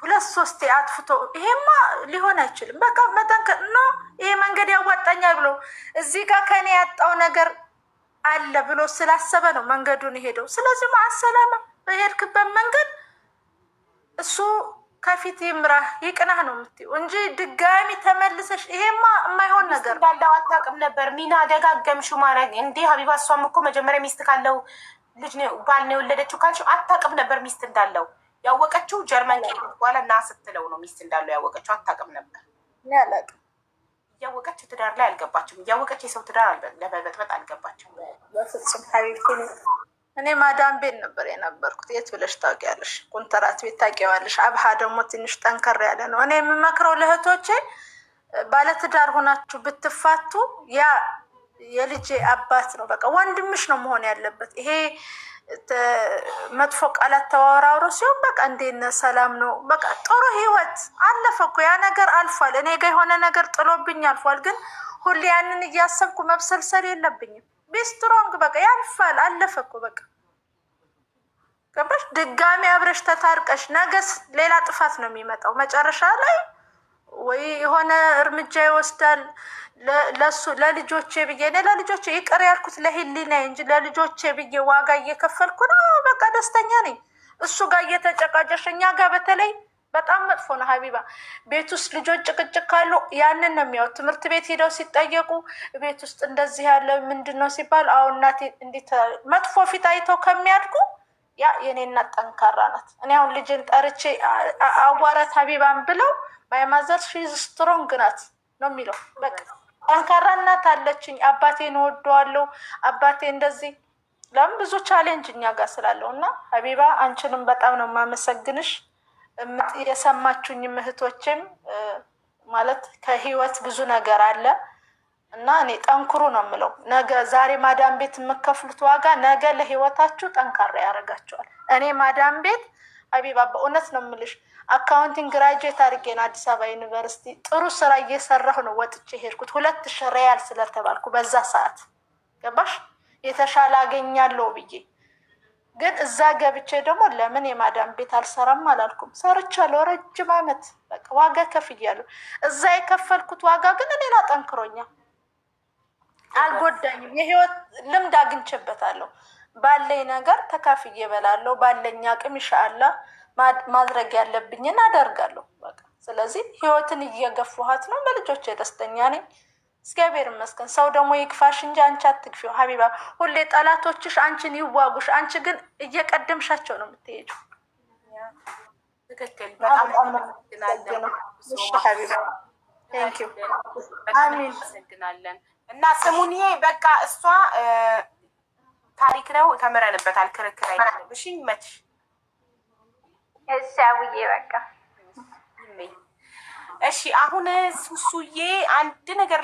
2-3 አጥፍቶ ይሄማ ሊሆን አይችልም። በቃ መጠንከር ነው። ይሄ መንገድ ያዋጣኛል ብሎ እዚህ ጋር ከኔ ያጣው ነገር አለ ብሎ ስላሰበ ነው መንገዱን ሄደው። ስለዚህ ማሰላማ በሄድክበት መንገድ እሱ ከፊት ይምራህ ይቅናህ ነው የምትይው እንጂ ድጋሚ ተመልሰሽ ይሄማ የማይሆን ነገር እንዳለው አታውቅም ነበር። ሚና ደጋገምሽው ማለት እንዴ ሀቢባ፣ እሷም እኮ መጀመሪያ ሚስት ካለው ልጅ ነው ባል ነው የወለደችው ካልሽው አታውቅም ነበር ሚስት እንዳለው። ያወቀችው ጀርመን ከሄደች በኋላ እና ስትለው ነው ሚስት እንዳለው ያወቀችው። አታውቅም ነበር። ያላቅም እያወቀች ትዳር ላይ አልገባችም። እያወቀች የሰው ትዳር ለበጥበጥ አልገባችም። በፍጹም ሀቢብቲ፣ እኔ ማዳም ቤት ነበር የነበርኩት። የት ብለሽ ታውቂያለሽ? ኮንትራት ቤት ታውቂዋለሽ። አብሃ ደግሞ ትንሽ ጠንከር ያለ ነው። እኔ የምመክረው ለእህቶቼ ባለትዳር ሆናችሁ ብትፋቱ ያ የልጄ አባት ነው በቃ ወንድምሽ ነው መሆን ያለበት። ይሄ መጥፎ ቃላት ተዋራውሮ ሲሆን በቃ እንዴት ነህ ሰላም ነው በቃ ጥሩ ህይወት አለፈ እኮ ያ ነገር አልፏል። እኔ ጋር የሆነ ነገር ጥሎብኝ አልፏል። ግን ሁሌ ያንን እያሰብኩ መብሰልሰል የለብኝም። ቢስትሮንግ በቃ ያልፋል አለፈ እኮ በቃ ገባሽ? ድጋሚ አብረሽ ተታርቀሽ ነገስ ሌላ ጥፋት ነው የሚመጣው። መጨረሻ ላይ ወይ የሆነ እርምጃ ይወስዳል። ለሱ ለልጆቼ ብዬ እኔ ለልጆቼ ይቅር ያልኩት ለህሊና እንጂ ለልጆቼ ብዬ ዋጋ እየከፈልኩ ነው። በቃ ደስተኛ ነኝ። እሱ ጋር እየተጨቃጨሽ እኛ ጋር በተለይ በጣም መጥፎ ነው ሀቢባ። ቤት ውስጥ ልጆች ጭቅጭቅ ካሉ ያንን ነው የሚያው። ትምህርት ቤት ሄደው ሲጠየቁ ቤት ውስጥ እንደዚህ ያለ ምንድን ነው ሲባል አዎ እናቴ እንዴት መጥፎ ፊት አይተው ከሚያድጉ ያ የኔ እናት ጠንካራ ናት። እኔ አሁን ልጅን ጠርቼ አዋራት ሀቢባን ብለው ማይማዘር ሺዝ ስትሮንግ ናት ነው የሚለው። በቃ ጠንካራ እናት አለችኝ። አባቴን እወደዋለሁ። አባቴ እንደዚህ ለምን ብዙ ቻሌንጅ እኛ ጋር ስላለው እና ሀቢባ አንቺንም በጣም ነው የማመሰግንሽ። የሰማችሁኝ እህቶችም ማለት ከህይወት ብዙ ነገር አለ እና እኔ ጠንክሩ ነው የምለው። ነገ ዛሬ ማዳም ቤት የምከፍሉት ዋጋ ነገ ለህይወታችሁ ጠንካራ ያደርጋችኋል። እኔ ማዳም ቤት ሀቢባ በእውነት ነው የምልሽ አካውንቲንግ ግራጁዌት አድርጌ ነው አዲስ አበባ ዩኒቨርሲቲ። ጥሩ ስራ እየሰራሁ ነው ወጥቼ ሄድኩት 2000 ሪያል ስለተባልኩ በዛ ሰዓት ገባሽ የተሻለ አገኛለሁ ብዬ። ግን እዛ ገብቼ ደግሞ ለምን የማዳም ቤት አልሰራም አላልኩም። ሰርቻለሁ ረጅም አመት በቃ ዋጋ ከፍያለሁ። እዛ የከፈልኩት ዋጋ ግን እኔን አጠንክሮኛል፣ አልጎዳኝም። የህይወት ልምድ አግኝቼበታለሁ። ባለኝ ነገር ተካፍዬ እበላለሁ። ባለኝ አቅም ኢንሻአላህ ማድረግ ያለብኝን አደርጋለሁ በቃ። ስለዚህ ህይወትን እየገፋኋት ነው። በልጆቼ ደስተኛ ነኝ እግዚአብሔር ይመስገን። ሰው ደግሞ ይክፋሽ እንጂ አንቺ አትግፊው ሀቢባ። ሁሌ ጠላቶችሽ አንቺን ይዋጉሽ፣ አንቺ ግን እየቀደምሻቸው ነው የምትሄጂው። ትክክል። በጣም አመሰግናለን። እና ስሙንዬ በቃ እሷ ታሪክ ነው ተምረንበታል፣ ክርክር አይደለም። እሺ ይመችሽ። እሻውዬ በቃ እሺ። አሁን ሱሱዬ አንድ ነገር